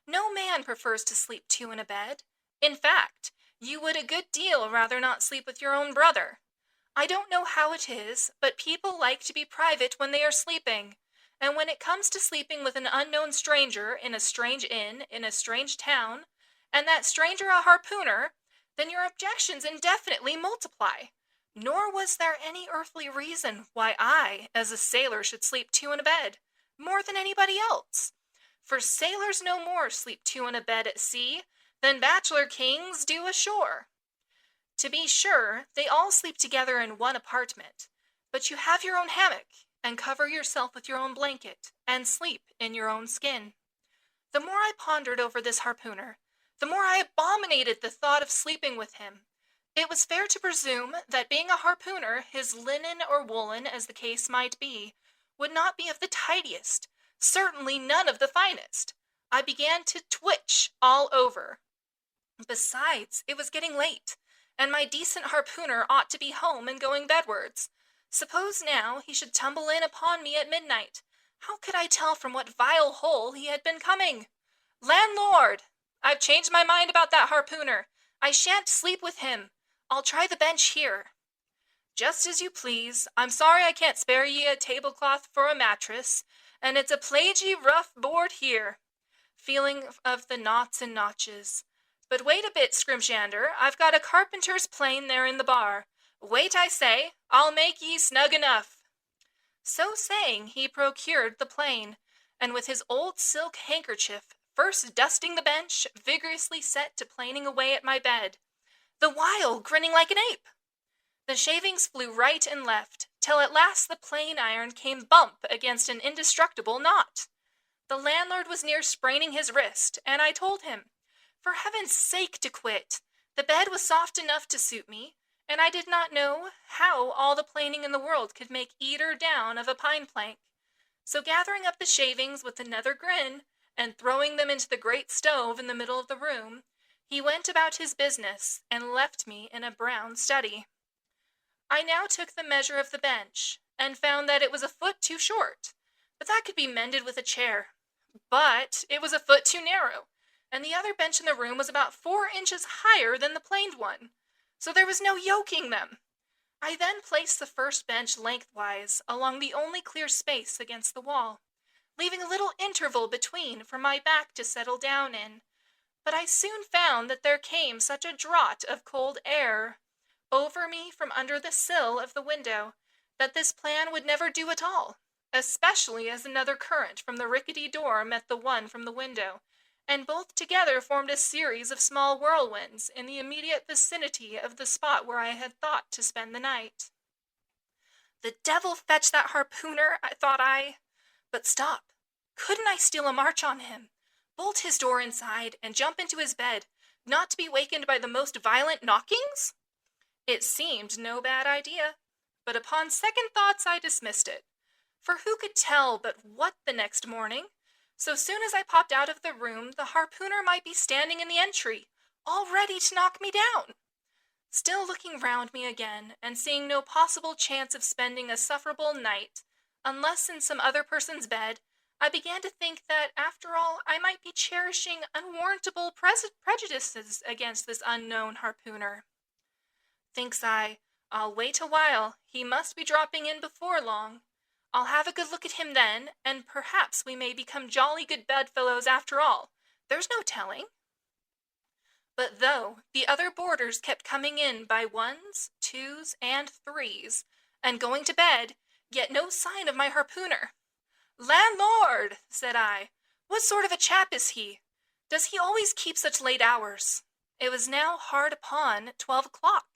No man prefers to sleep two in a bed. In fact, you would a good deal rather not sleep with your own brother. I don't know how it is, but people like to be private when they are sleeping, and when it comes to sleeping with an unknown stranger in a strange inn, in a strange town, and that stranger a harpooner, then your objections indefinitely multiply. Nor was there any earthly reason why I, as a sailor, should sleep two in a bed, more than anybody else. For sailors no more sleep two in a bed at sea than bachelor kings do ashore. To be sure, they all sleep together in one apartment, but you have your own hammock, and cover yourself with your own blanket, and sleep in your own skin. The more I pondered over this harpooner, the more I abominated the thought of sleeping with him. It was fair to presume that being a harpooner, his linen or woolen, as the case might be, would not be of the tidiest, certainly none of the finest. I began to twitch all over. Besides, it was getting late, and my decent harpooner ought to be home and going bedwards. Suppose now he should tumble in upon me at midnight. How could I tell from what vile hole he had been coming? Landlord! I've changed my mind about that harpooner. I shan't sleep with him. I'll try the bench here. Just as you please. I'm sorry I can't spare ye a tablecloth for a mattress, and it's a plaguey rough board here. Feeling of the knots and notches. But wait a bit, Scrimshander, I've got a carpenter's plane there in the bar. Wait, I say, I'll make ye snug enough. So saying, he procured the plane, and with his old silk handkerchief, first dusting the bench, vigorously set to planing away at my bed, the while grinning like an ape. The shavings flew right and left, till at last the plane iron came bump against an indestructible knot. The landlord was near spraining his wrist, and I told him, for heaven's sake, to quit. The bed was soft enough to suit me, and I did not know how all the planing in the world could make eater down of a pine plank. So gathering up the shavings with another grin, and throwing them into the great stove in the middle of the room, he went about his business, and left me in a brown study. I now took the measure of the bench, and found that it was a foot too short, but that could be mended with a chair. But it was a foot too narrow, and the other bench in the room was about 4 inches higher than the planed one, so there was no yoking them. I then placed the first bench lengthwise along the only clear space against the wall, leaving a little interval between for my back to settle down in. But I soon found that there came such a draught of cold air over me from under the sill of the window that this plan would never do at all, especially as another current from the rickety door met the one from the window, and both together formed a series of small whirlwinds in the immediate vicinity of the spot where I had thought to spend the night. The devil fetch that harpooner, thought I. But stop. Couldn't I steal a march on him, bolt his door inside, and jump into his bed, not to be wakened by the most violent knockings? It seemed no bad idea, but upon second thoughts I dismissed it. For who could tell but what the next morning, so soon as I popped out of the room, the harpooner might be standing in the entry, all ready to knock me down? Still looking round me again, and seeing no possible chance of spending a sufferable night, unless in some other person's bed, I began to think that, after all, I might be cherishing unwarrantable prejudices against this unknown harpooner. Thinks I, I'll wait a while, he must be dropping in before long. I'll have a good look at him then, and perhaps we may become jolly good bedfellows after all. There's no telling. But though the other boarders kept coming in by ones, twos, and threes, and going to bed, yet no sign of my harpooner. "Landlord," said I, "what sort of a chap is he? Does he always keep such late hours?" It was now hard upon 12 o'clock.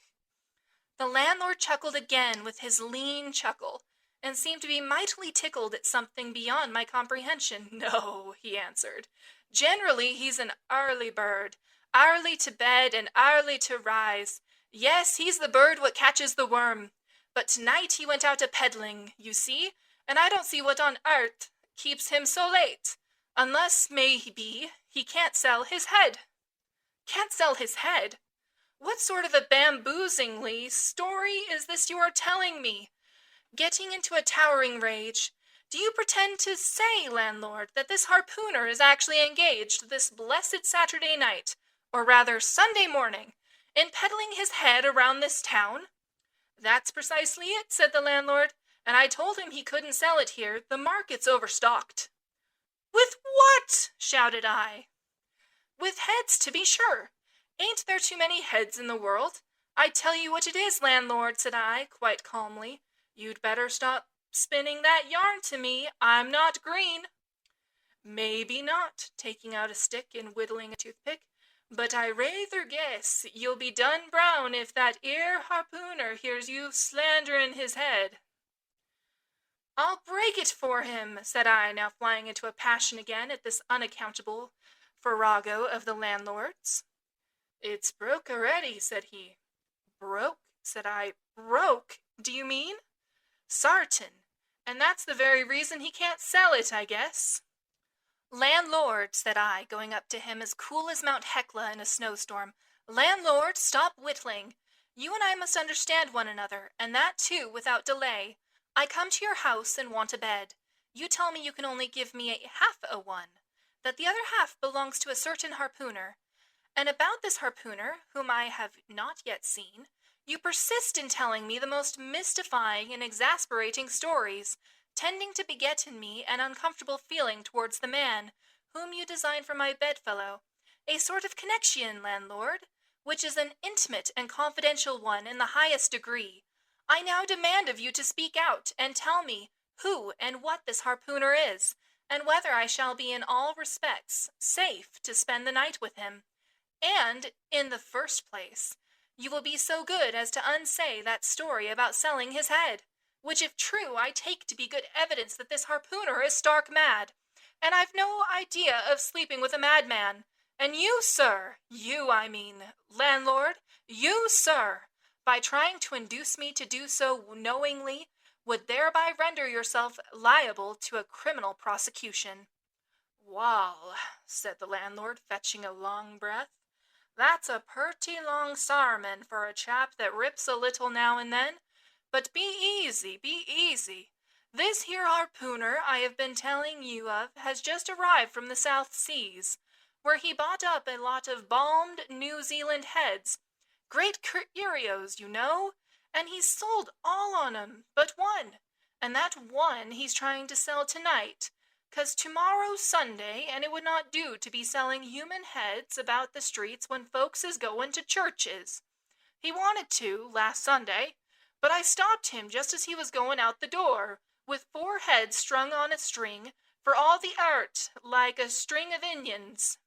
The landlord chuckled again with his lean chuckle, and seemed to be mightily tickled at something beyond my comprehension. "No," he answered, "generally he's an early bird, early to bed and early to rise. Yes, he's the bird what catches the worm. But tonight he went out a-peddling, you see, and I don't see what on earth keeps him so late, unless, maybe, he can't sell his head." "Can't sell his head? What sort of a bamboozingly story is this you are telling me?" Getting into a towering rage, "Do you pretend to say, landlord, that this harpooner is actually engaged this blessed Saturday night, or rather Sunday morning, in peddling his head around this town?" "That's precisely it," said the landlord, "and I told him he couldn't sell it here. The market's overstocked." "With what?" shouted I. "With heads, to be sure. Ain't there too many heads in the world? I tell you what it is, landlord," said I, quite calmly, "you'd better stop spinning that yarn to me. I'm not green." "Maybe not," taking out a stick and whittling a toothpick, "but I rayther guess you'll be done brown if that 'ere harpooner hears you slanderin' his head." "I'll break it for him," said I, now flying into a passion again at this unaccountable farrago of the landlord's. "It's broke already," said he. "Broke?" said I. "Broke, do you mean?" "Sartin, and that's the very reason he can't sell it, I guess." "Landlord," said I, going up to him as cool as Mount Hecla in a snowstorm, "landlord, stop whittling. You and I must understand one another, and that too without delay. I come to your house and want a bed. You tell me you can only give me half a one, that the other half belongs to a certain harpooner. And about this harpooner, whom I have not yet seen, you persist in telling me the most mystifying and exasperating stories, tending to beget in me an uncomfortable feeling towards the man, whom you design for my bedfellow, a sort of connexion, landlord, which is an intimate and confidential one in the highest degree. I now demand of you to speak out, and tell me who and what this harpooner is, and whether I shall be in all respects safe to spend the night with him. And, in the first place, you will be so good as to unsay that story about selling his head, which if true I take to be good evidence that this harpooner is stark mad, and I've no idea of sleeping with a madman. And you, sir, you, I mean, landlord, you, sir, by trying to induce me to do so knowingly, would thereby render yourself liable to a criminal prosecution." "Wall," said the landlord, fetching a long breath, "that's a purty long sarmon for a chap that rips a little now and then. But be easy, be easy. This here harpooner I have been telling you of has just arrived from the South Seas, where he bought up a lot of balmed New Zealand heads, great curios, you know, and he's sold all on 'em but one, and that one he's trying to sell tonight, 'cause tomorrow's Sunday, and it would not do to be selling human heads about the streets when folks is going to churches. He wanted to last Sunday, but I stopped him just as he was going out the door, with 4 heads strung on a string, for all the art like a string of Indians.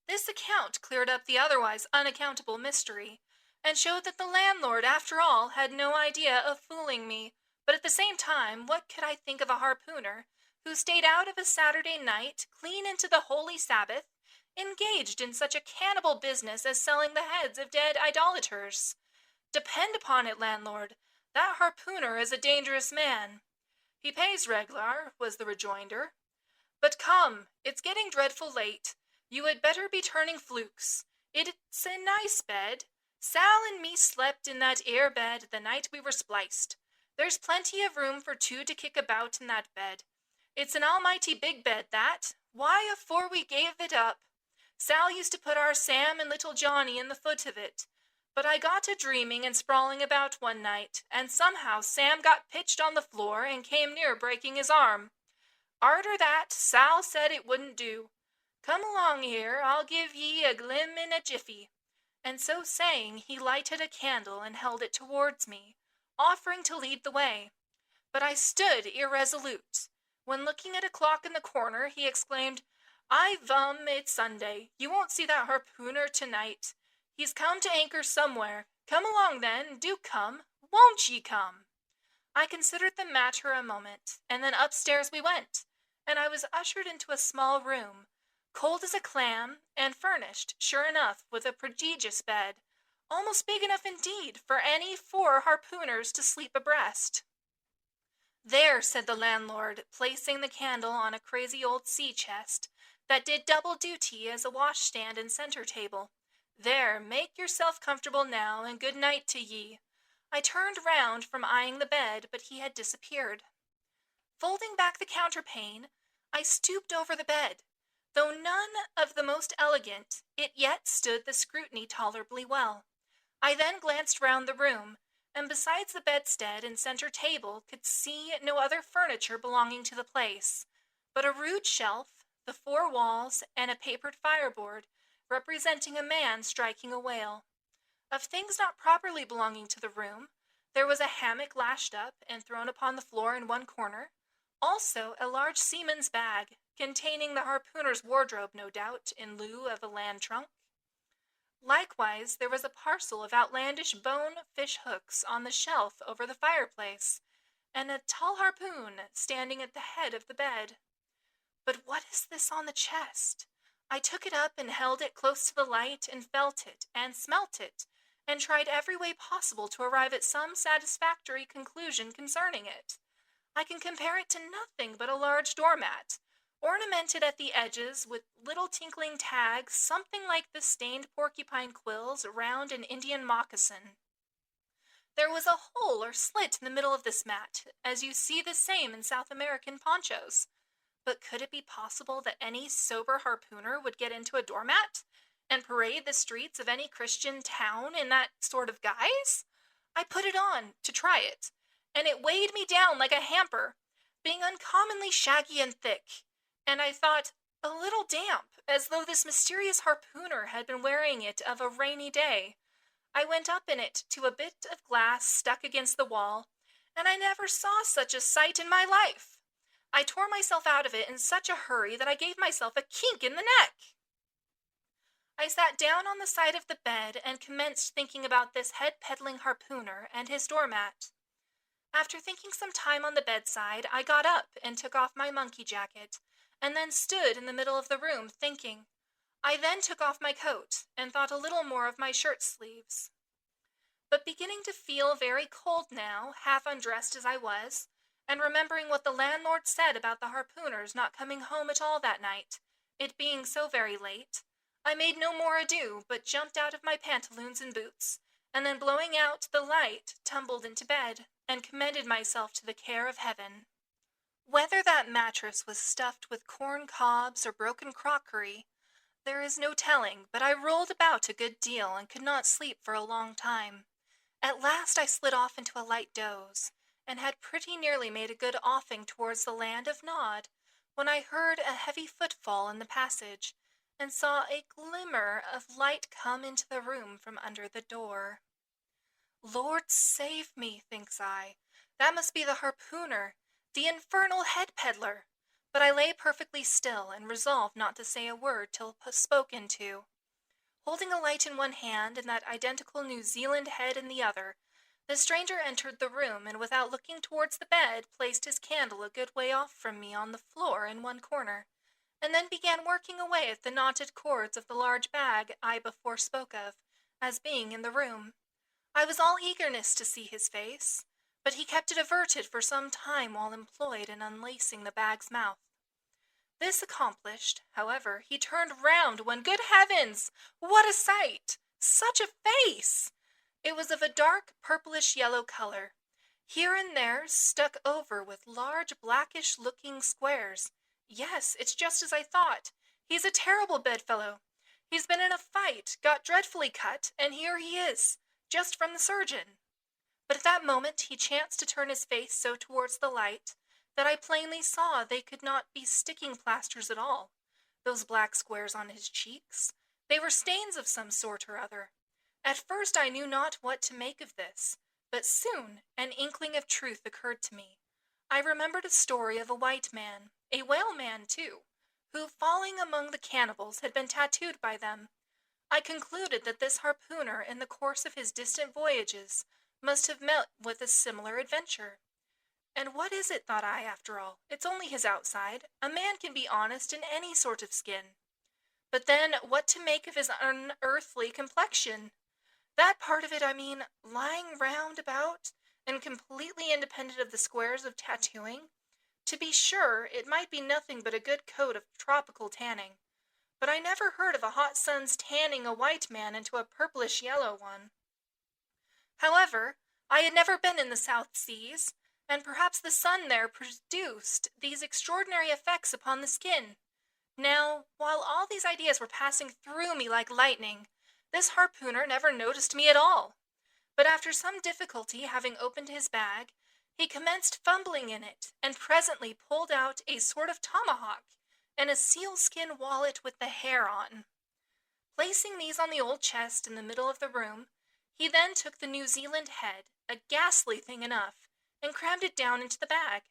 This account cleared up the otherwise unaccountable mystery, and showed that the landlord, after all, had no idea of fooling me. But at the same time, what could I think of a harpooner who stayed out of a Saturday night, clean into the holy Sabbath, engaged in such a cannibal business as selling the heads of dead idolaters? Depend upon it, landlord, that harpooner is a dangerous man. He pays reg'lar, was the rejoinder. But come, it's getting dreadful late. You had better be turning flukes. It's a nice bed. Sal and me slept in that air bed the night we were spliced. There's plenty of room for two to kick about in that bed. It's an almighty big bed, that. Why, afore we gave it up, Sal used to put our Sam and little Johnny in the foot of it. But I got a dreaming and sprawling about one night, and somehow Sam got pitched on the floor and came near breaking his arm. Arter that, Sal said it wouldn't do. Come along here, I'll give ye a glim in a jiffy. And so saying, he lighted a candle and held it towards me, offering to lead the way. But I stood irresolute, when looking at a clock in the corner, he exclaimed, "I vum, it's Sunday. You won't see that harpooner tonight. He's come to anchor somewhere. Come along then, do come. Won't ye come?" I considered the matter a moment, and then upstairs we went, and I was ushered into a small room, cold as a clam, and furnished, sure enough, with a prodigious bed, almost big enough indeed for any 4 harpooners to sleep abreast. "There," said the landlord, placing the candle on a crazy old sea chest that did double duty as a washstand and center table. "There, make yourself comfortable now, and good night to ye." I turned round from eyeing the bed, but he had disappeared. Folding back the counterpane, I stooped over the bed. Though none of the most elegant, it yet stood the scrutiny tolerably well. I then glanced round the room, and besides the bedstead and center table could see no other furniture belonging to the place, but a rude shelf, the 4 walls, and a papered fireboard, representing a man striking a whale. Of things not properly belonging to the room, there was a hammock lashed up and thrown upon the floor in one corner, also a large seaman's bag, containing the harpooner's wardrobe, no doubt, in lieu of a land trunk. Likewise, there was a parcel of outlandish bone fish hooks on the shelf over the fireplace, and a tall harpoon standing at the head of the bed. But what is this on the chest? I took it up and held it close to the light, and felt it, and smelt it, and tried every way possible to arrive at some satisfactory conclusion concerning it. I can compare it to nothing but a large doormat, ornamented at the edges with little tinkling tags, something like the stained porcupine quills around an Indian moccasin. There was a hole or slit in the middle of this mat, as you see the same in South American ponchos. But could it be possible that any sober harpooner would get into a doormat and parade the streets of any Christian town in that sort of guise? I put it on to try it, and it weighed me down like a hamper, being uncommonly shaggy and thick, and I thought a little damp, as though this mysterious harpooner had been wearing it of a rainy day. I went up in it to a bit of glass stuck against the wall, and I never saw such a sight in my life. I tore myself out of it in such a hurry that I gave myself a kink in the neck. I sat down on the side of the bed and commenced thinking about this head-peddling harpooner and his doormat. After thinking some time on the bedside, I got up and took off my monkey jacket, and then stood in the middle of the room thinking. I then took off my coat, and thought a little more of my shirt sleeves. But beginning to feel very cold now, half undressed as I was, and remembering what the landlord said about the harpooners not coming home at all that night, it being so very late, I made no more ado, but jumped out of my pantaloons and boots, and then blowing out the light, tumbled into bed, and commended myself to the care of heaven. Whether that mattress was stuffed with corn cobs or broken crockery, there is no telling, but I rolled about a good deal and could not sleep for a long time. At last I slid off into a light doze, and had pretty nearly made a good offing towards the land of Nod, when I heard a heavy footfall in the passage, and saw a glimmer of light come into the room from under the door. Lord save me, thinks I, that must be the harpooner, the infernal head peddler. but I lay perfectly still and resolved not to say a word till spoken to. Holding a light in one hand and that identical New Zealand head in the other, the stranger entered the room and without looking towards the bed placed his candle a good way off from me on the floor in one corner, and then began working away at the knotted cords of the large bag I before spoke of as being in the room. I was all eagerness to see his face, but he kept it averted for some time while employed in unlacing the bag's mouth. This accomplished, however, he turned round when, good heavens, what a sight! Such a face! It was of a dark purplish-yellow color, here and there stuck over with large blackish-looking squares. Yes, it's just as I thought. He's a terrible bedfellow. He's been in a fight, got dreadfully cut, and here he is, just from the surgeon. But at that moment he chanced to turn his face so towards the light that I plainly saw they could not be sticking plasters at all, those black squares on his cheeks. They were stains of some sort or other. At first I knew not what to make of this, but soon an inkling of truth occurred to me. I remembered a story of a white man, a whaleman too, who, falling among the cannibals, had been tattooed by them. I concluded that this harpooner, in the course of his distant voyages, must have met with a similar adventure. And what is it, thought I, after all? It's only his outside. A man can be honest in any sort of skin. But then, what to make of his unearthly complexion? That part of it, I mean, lying round about, and completely independent of the squares of tattooing. To be sure, it might be nothing but a good coat of tropical tanning. But I never heard of a hot sun's tanning a white man into a purplish-yellow one. However, I had never been in the South Seas, and perhaps the sun there produced these extraordinary effects upon the skin. Now, while all these ideas were passing through me like lightning, this harpooner never noticed me at all. But after some difficulty, having opened his bag, he commenced fumbling in it, and presently pulled out a sort of tomahawk and a sealskin wallet with the hair on. Placing these on the old chest in the middle of the room, he then took the New Zealand head, a ghastly thing enough, and crammed it down into the bag.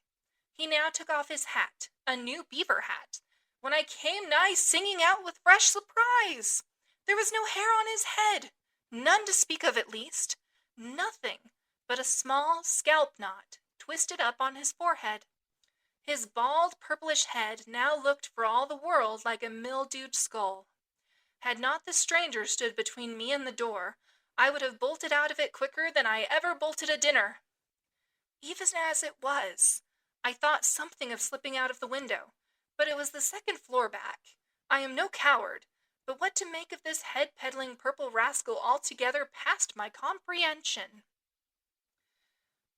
He now took off his hat, a new beaver hat, when I came nigh singing out with fresh surprise. There was no hair on his head, none to speak of at least, nothing but a small scalp knot twisted up on his forehead. His bald purplish head now looked for all the world like a mildewed skull. Had not the stranger stood between me and the door, I would have bolted out of it quicker than I ever bolted a dinner. Even as it was, I thought something of slipping out of the window, but it was the second floor back. I am no coward, but what to make of this head-peddling purple rascal altogether past my comprehension.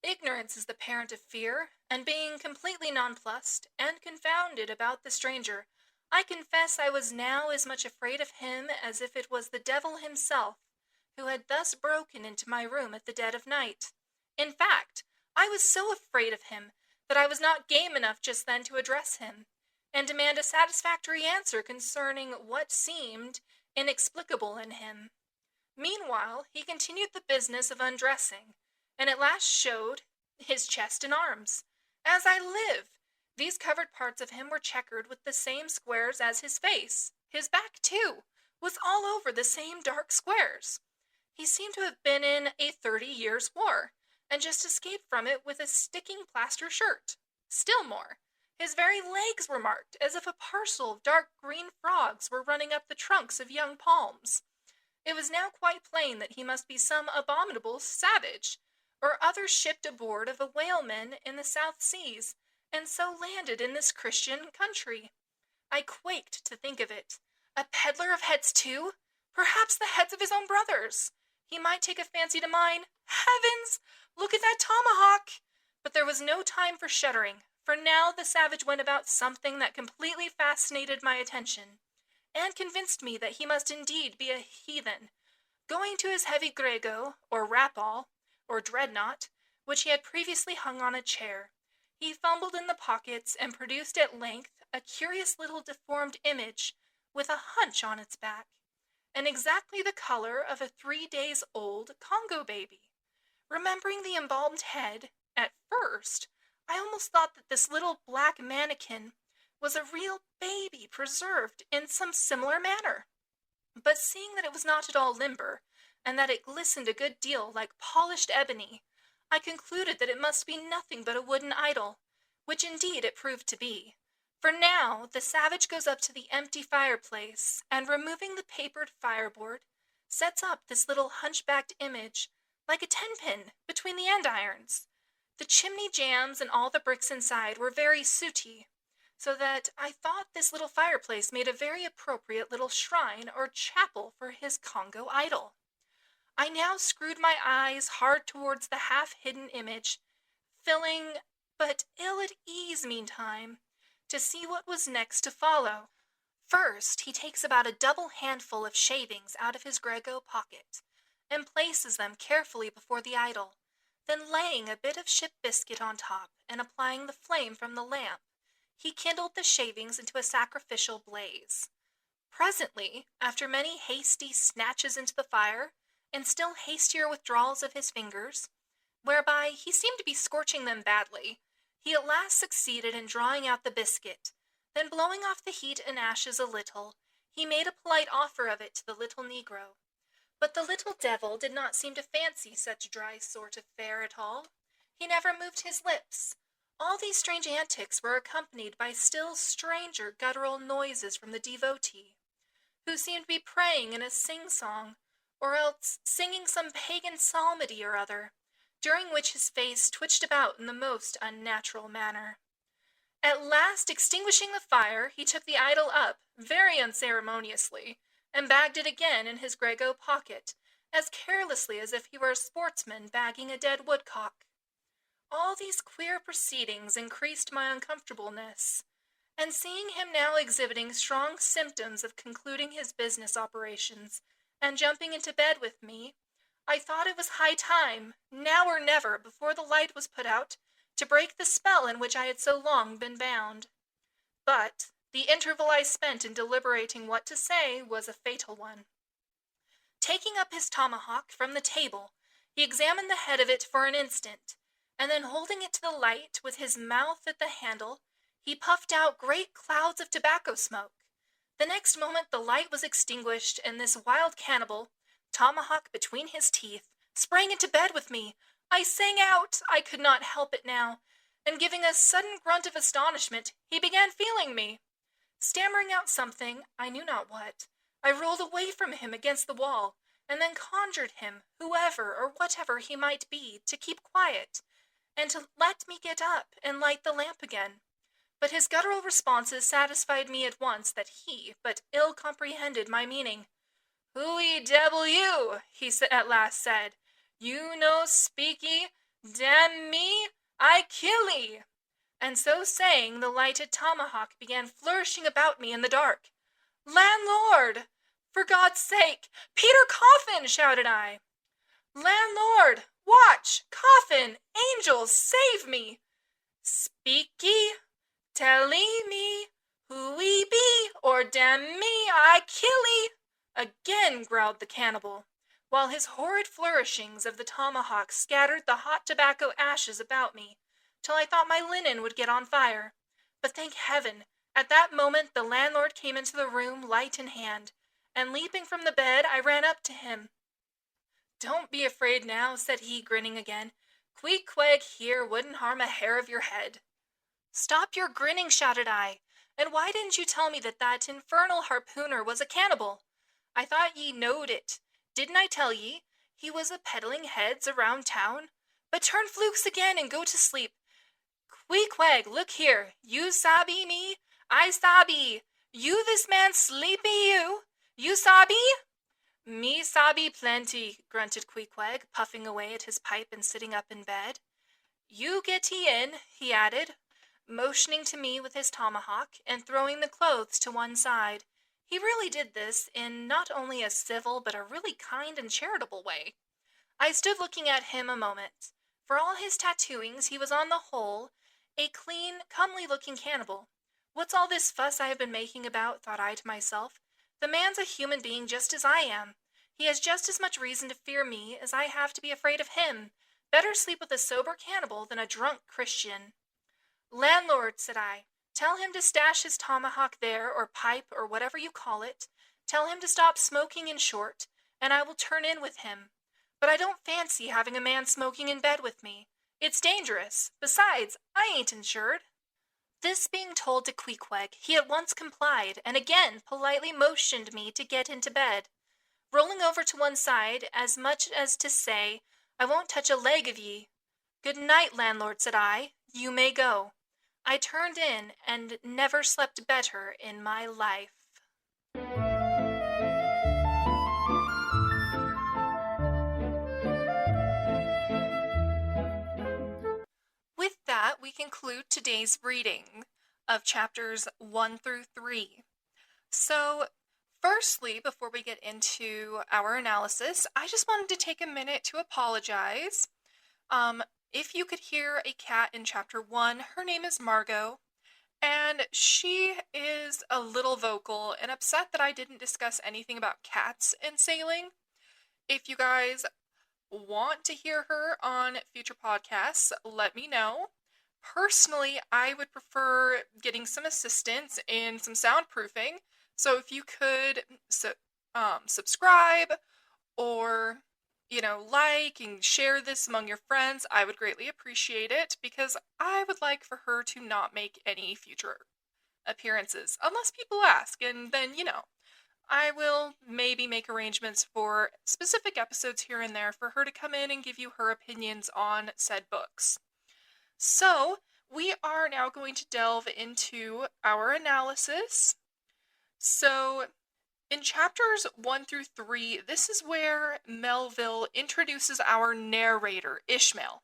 Ignorance is the parent of fear, and being completely nonplussed and confounded about the stranger, I confess I was now as much afraid of him as if it was the devil himself, who had thus broken into my room at the dead of night. In fact, I was so afraid of him that I was not game enough just then to address him, and demand a satisfactory answer concerning what seemed inexplicable in him. Meanwhile, he continued the business of undressing, and at last showed his chest and arms. As I live, these covered parts of him were checkered with the same squares as his face. His back, too, was all over the same dark squares. He seemed to have been in a 30-years' war, and just escaped from it with a sticking plaster shirt. Still more, his very legs were marked, as if a parcel of dark green frogs were running up the trunks of young palms. It was now quite plain that he must be some abominable savage, or other shipped aboard of a whaleman in the South Seas, and so landed in this Christian country. I quaked to think of it. A peddler of heads too? Perhaps the heads of his own brothers. He might take a fancy to mine. Heavens! Look at that tomahawk! But there was no time for shuddering, for now the savage went about something that completely fascinated my attention, and convinced me that he must indeed be a heathen. Going to his heavy grego, or rapall, or dreadnought, which he had previously hung on a chair, he fumbled in the pockets and produced at length a curious little deformed image with a hunch on its back, and exactly the color of a 3-days-old Congo baby. Remembering the embalmed head, at first, I almost thought that this little black mannikin was a real baby preserved in some similar manner. But seeing that it was not at all limber, and that it glistened a good deal like polished ebony, I concluded that it must be nothing but a wooden idol, which indeed it proved to be. For now the savage goes up to the empty fireplace, and removing the papered fireboard, sets up this little hunchbacked image, like a tenpin, between the andirons. The chimney jambs and all the bricks inside were very sooty, so that I thought this little fireplace made a very appropriate little shrine or chapel for his Congo idol. I now screwed my eyes hard towards the half-hidden image, feeling but ill at ease meantime, to see what was next to follow. First, he takes about a double handful of shavings out of his grego pocket, and places them carefully before the idol, then laying a bit of ship biscuit on top, and applying the flame from the lamp, he kindled the shavings into a sacrificial blaze. Presently, after many hasty snatches into the fire, and still hastier withdrawals of his fingers, whereby he seemed to be scorching them badly, he at last succeeded in drawing out the biscuit. Then blowing off the heat and ashes a little, he made a polite offer of it to the little negro. But the little devil did not seem to fancy such dry sort of fare at all. He never moved his lips. All these strange antics were accompanied by still stranger guttural noises from the devotee, who seemed to be praying in a sing-song, or else singing some pagan psalmody or other, during which his face twitched about in the most unnatural manner. At last, extinguishing the fire, he took the idol up, very unceremoniously, and bagged it again in his grego pocket, as carelessly as if he were a sportsman bagging a dead woodcock. All these queer proceedings increased my uncomfortableness, and seeing him now exhibiting strong symptoms of concluding his business operations, and jumping into bed with me, I thought it was high time, now or never, before the light was put out, to break the spell in which I had so long been bound. But the interval I spent in deliberating what to say was a fatal one. Taking up his tomahawk from the table, he examined the head of it for an instant, and then holding it to the light with his mouth at the handle, he puffed out great clouds of tobacco smoke. The next moment the light was extinguished, and this wild cannibal, tomahawk between his teeth, sprang into bed with me. I sang out, I could not help it now, and giving a sudden grunt of astonishment, he began feeling me. Stammering out something, I knew not what, I rolled away from him against the wall, and then conjured him, whoever or whatever he might be, to keep quiet, and to let me get up and light the lamp again. But his guttural responses satisfied me at once that he but ill comprehended my meaning. "Who devil you?" he at last said. "You no speaky, damn me, I kill 'ee." And so saying, the lighted tomahawk began flourishing about me in the dark. "Landlord! For God's sake! Peter Coffin!" shouted I. "Landlord! Watch! Coffin! Angels! Save me!" "Speaky! Tell-ee me who 'ee be, or damn me, I kill 'ee!" again growled the cannibal, while his horrid flourishings of the tomahawk scattered the hot tobacco ashes about me, till I thought my linen would get on fire. But thank heaven, at that moment the landlord came into the room, light in hand, and leaping from the bed, I ran up to him. "Don't be afraid now," said he, grinning again. "Queequeg here wouldn't harm a hair of your head." "Stop your grinning," shouted I, "and why didn't you tell me that infernal harpooner was a cannibal? I thought ye knowed it. Didn't I tell ye he was a-peddling heads around town? But turn flukes again and go to sleep. Queequeg, look here. You sabi me? I sabi. You this man sleepy you? You sabi?" "Me sabi plenty," grunted Queequeg, puffing away at his pipe and sitting up in bed. "You getty in," he added, motioning to me with his tomahawk, and throwing the clothes to one side. He really did this in not only a civil but a really kind and charitable way. I stood looking at him a moment. For all his tattooings, he was on the whole a clean, comely-looking cannibal. What's all this fuss I have been making about, thought I to myself. The man's a human being just as I am. He has just as much reason to fear me as I have to be afraid of him. Better sleep with a sober cannibal than a drunk Christian. "Landlord," said I, Tell him to stash his tomahawk there, or pipe, or whatever you call it. Tell him to stop smoking, in short, and I will turn in with him. But I don't fancy having a man smoking in bed with me. It's dangerous. Besides, I ain't insured." This being told to Queequeg, he at once complied, and again politely motioned me to get into bed. Rolling over to one side, as much as to say, "I won't touch a leg of ye." "Good night, landlord," said I. "You may go." I turned in, and never slept better in my life. With that, we conclude today's reading of chapters 1 through 3. So, firstly, before we get into our analysis, I just wanted to take a minute to apologize. If you could hear a cat in chapter 1, her name is Margot, and she is a little vocal and upset that I didn't discuss anything about cats and sailing. If you guys want to hear her on future podcasts, let me know. Personally, I would prefer getting some assistance in some soundproofing. So if you could subscribe or, like and share this among your friends, I would greatly appreciate it, because I would like for her to not make any future appearances unless people ask, and then, I will maybe make arrangements for specific episodes here and there for her to come in and give you her opinions on said books. So, we are now going to delve into our analysis. So, in chapters 1 through 3, this is where Melville introduces our narrator, Ishmael.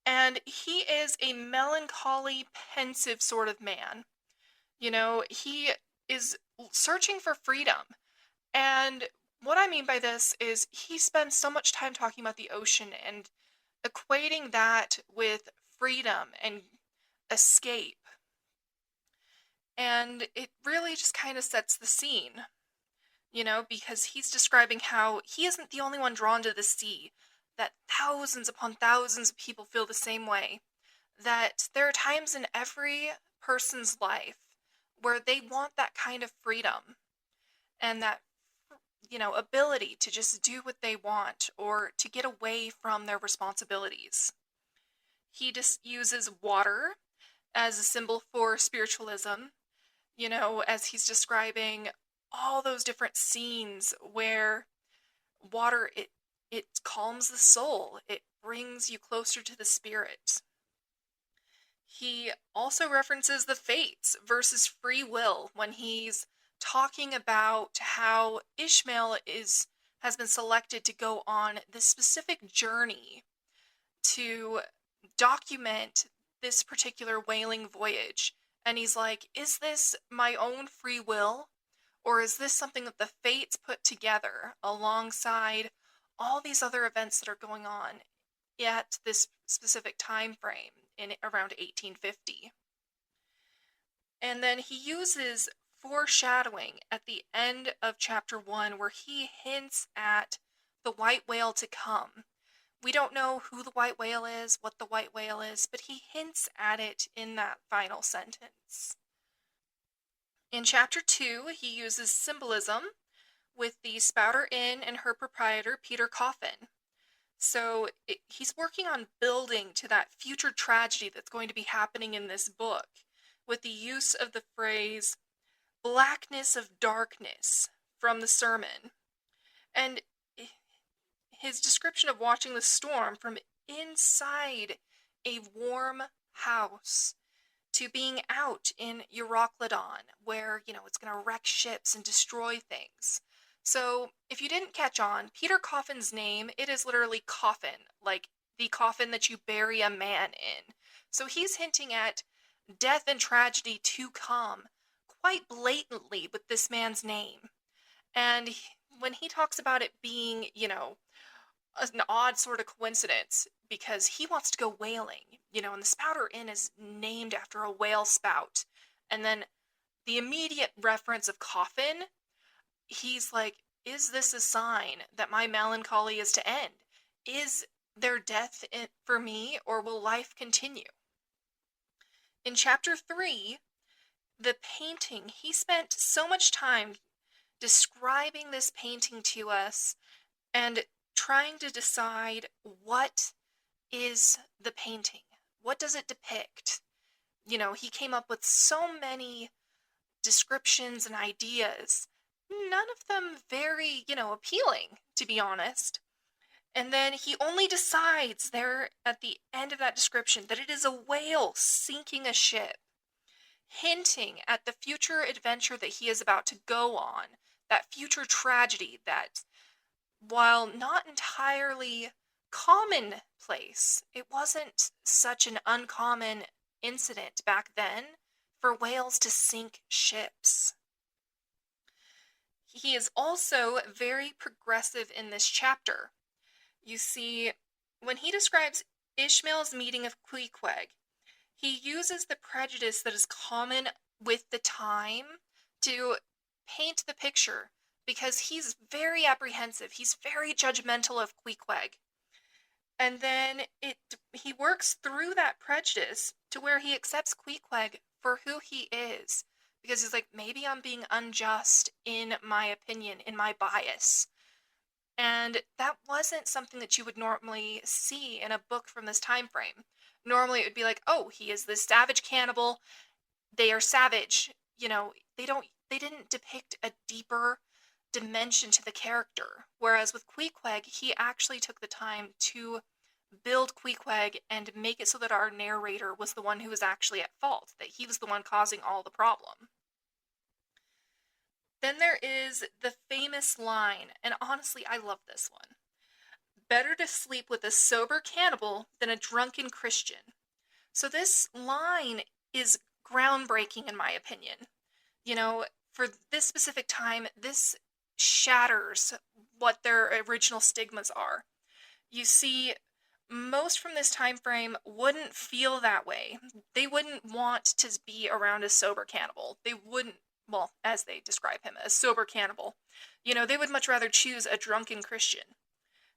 And he is a melancholy, pensive sort of man. He is searching for freedom. And what I mean by this is he spends so much time talking about the ocean and equating that with freedom and escape. And it really just kind of sets the scene, because he's describing how he isn't the only one drawn to the sea, that thousands upon thousands of people feel the same way, that there are times in every person's life where they want that kind of freedom and that, ability to just do what they want or to get away from their responsibilities. He just uses water as a symbol for spiritualism, as he's describing all those different scenes where water, it calms the soul. It brings you closer to the spirit. He also references the fates versus free will when he's talking about how Ishmael has been selected to go on this specific journey to document this particular whaling voyage. And he's like, is this my own free will? Or is this something that the fates put together alongside all these other events that are going on at this specific time frame in around 1850? And then he uses foreshadowing at the end of chapter 1 where he hints at the white whale to come. We don't know who the white whale is, what the white whale is, but he hints at it in that final sentence. In chapter 2, he uses symbolism with the Spouter Inn and her proprietor, Peter Coffin. So he's working on building to that future tragedy that's going to be happening in this book with the use of the phrase, blackness of darkness, from the sermon. And his description of watching the storm from inside a warm house to being out in Euroclydon, where, it's going to wreck ships and destroy things. So, if you didn't catch on, Peter Coffin's name, it is literally coffin, like the coffin that you bury a man in. So he's hinting at death and tragedy to come quite blatantly with this man's name. And when he talks about it being, an odd sort of coincidence, because he wants to go whaling, and the Spouter Inn is named after a whale spout. And then the immediate reference of coffin, he's like, is this a sign that my melancholy is to end? Is there death for me, or will life continue? In chapter 3, the painting, he spent so much time describing this painting to us and trying to decide what is the painting. What does it depict? He came up with so many descriptions and ideas, none of them very, appealing, to be honest. And then he only decides there at the end of that description that it is a whale sinking a ship, hinting at the future adventure that he is about to go on, that future tragedy that, while not entirely commonplace, it wasn't such an uncommon incident back then for whales to sink ships. He is also very progressive in this chapter. You see, when he describes Ishmael's meeting of Queequeg, he uses the prejudice that is common with the time to paint the picture because he's very apprehensive. He's very judgmental of Queequeg. And then he works through that prejudice to where he accepts Queequeg for who he is. Because he's like, maybe I'm being unjust in my opinion, in my bias. And that wasn't something that you would normally see in a book from this time frame. Normally it would be like, oh, he is this savage cannibal. They are savage. They didn't depict a deeper dimension to the character. Whereas with Queequeg, he actually took the time to build Queequeg and make it so that our narrator was the one who was actually at fault, that he was the one causing all the problem. Then there is the famous line, and honestly, I love this one. Better to sleep with a sober cannibal than a drunken Christian. So this line is groundbreaking in my opinion. For this specific time, this shatters what their original stigmas are. You see, most from this time frame wouldn't feel that way. They wouldn't want to be around a sober cannibal. They wouldn't, well, as they describe him, a sober cannibal. They would much rather choose a drunken Christian.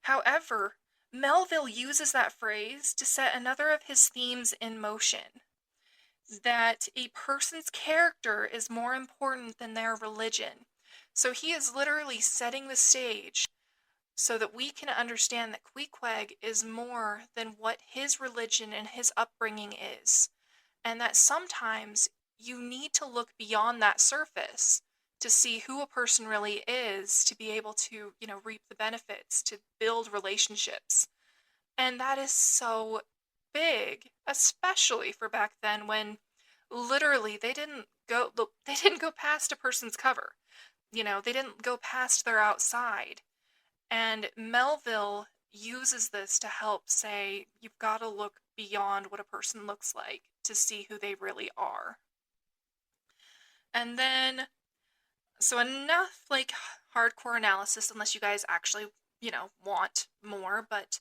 However, Melville uses that phrase to set another of his themes in motion. That a person's character is more important than their religion. So he is literally setting the stage so that we can understand that Queequeg is more than what his religion and his upbringing is. And that sometimes you need to look beyond that surface to see who a person really is, to be able to, reap the benefits, to build relationships. And that is so big, especially for back then when literally they didn't go past a person's cover. They didn't go past their outside. And Melville uses this to help say, you've got to look beyond what a person looks like to see who they really are. And then, so enough hardcore analysis, unless you guys actually, want more, but,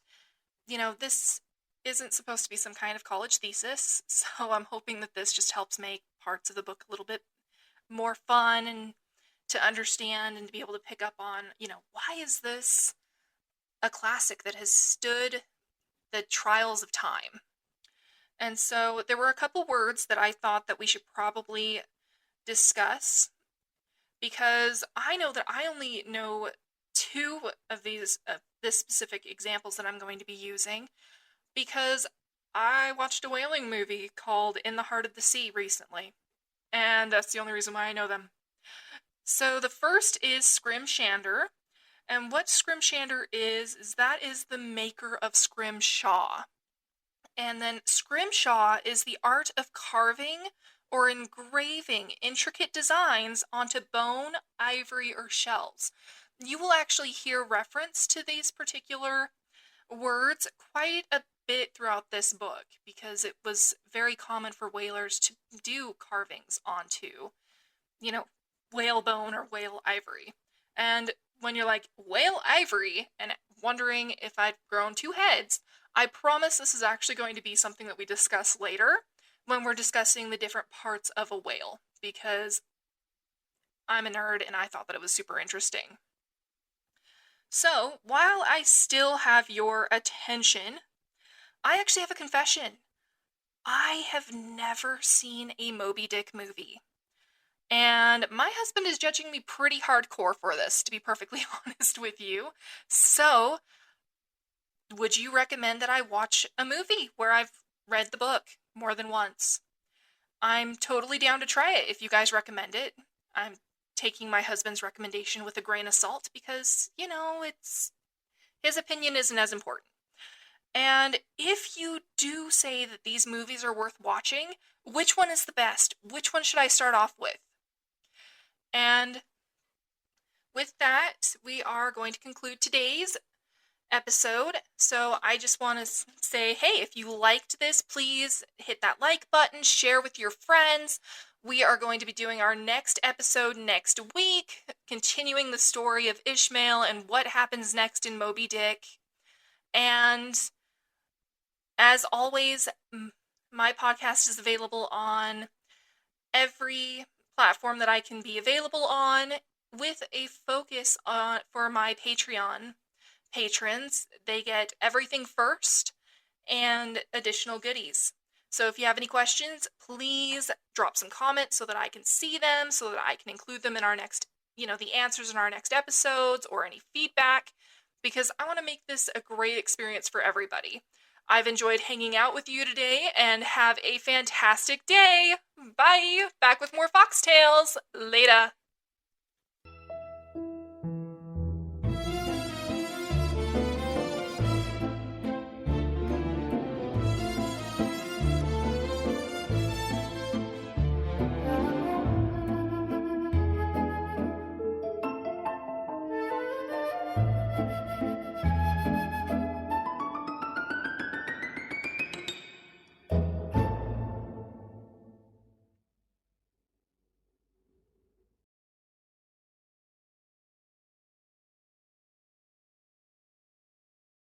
this isn't supposed to be some kind of college thesis, so I'm hoping that this just helps make parts of the book a little bit more fun and to understand and to be able to pick up on, why is this a classic that has stood the trials of time? And so there were a couple words that I thought that we should probably discuss, because I know that I only know two of these, this specific examples that I'm going to be using, because I watched a whaling movie called In the Heart of the Sea recently, and that's the only reason why I know them. So the first is Scrimshander, and what Scrimshander is that is the maker of Scrimshaw. And then Scrimshaw is the art of carving or engraving intricate designs onto bone, ivory, or shells. You will actually hear reference to these particular words quite a bit throughout this book, because it was very common for whalers to do carvings onto, whale bone or whale ivory. And when you're like, whale ivory, and wondering if I've grown two heads, I promise this is actually going to be something that we discuss later when we're discussing the different parts of a whale, because I'm a nerd and I thought that it was super interesting. So, while I still have your attention, I actually have a confession. I have never seen a Moby Dick movie. And my husband is judging me pretty hardcore for this, to be perfectly honest with you. So, would you recommend that I watch a movie where I've read the book more than once? I'm totally down to try it if you guys recommend it. I'm taking my husband's recommendation with a grain of salt because, it's his opinion isn't as important. And if you do say that these movies are worth watching, which one is the best? Which one should I start off with? And with that, we are going to conclude today's episode. So I just want to say, hey, if you liked this, please hit that like button, share with your friends. We are going to be doing our next episode next week, continuing the story of Ishmael and what happens next in Moby Dick. And as always, my podcast is available on every platform that I can be available on, with a focus on for my Patreon patrons. They get everything first and additional goodies. So if you have any questions, please drop some comments so that I can see them, so that I can include them in our next, the answers in our next episodes, or any feedback, because I want to make this a great experience for everybody. I've enjoyed hanging out with you today, and have a fantastic day. Bye. Back with more foxtails. Later.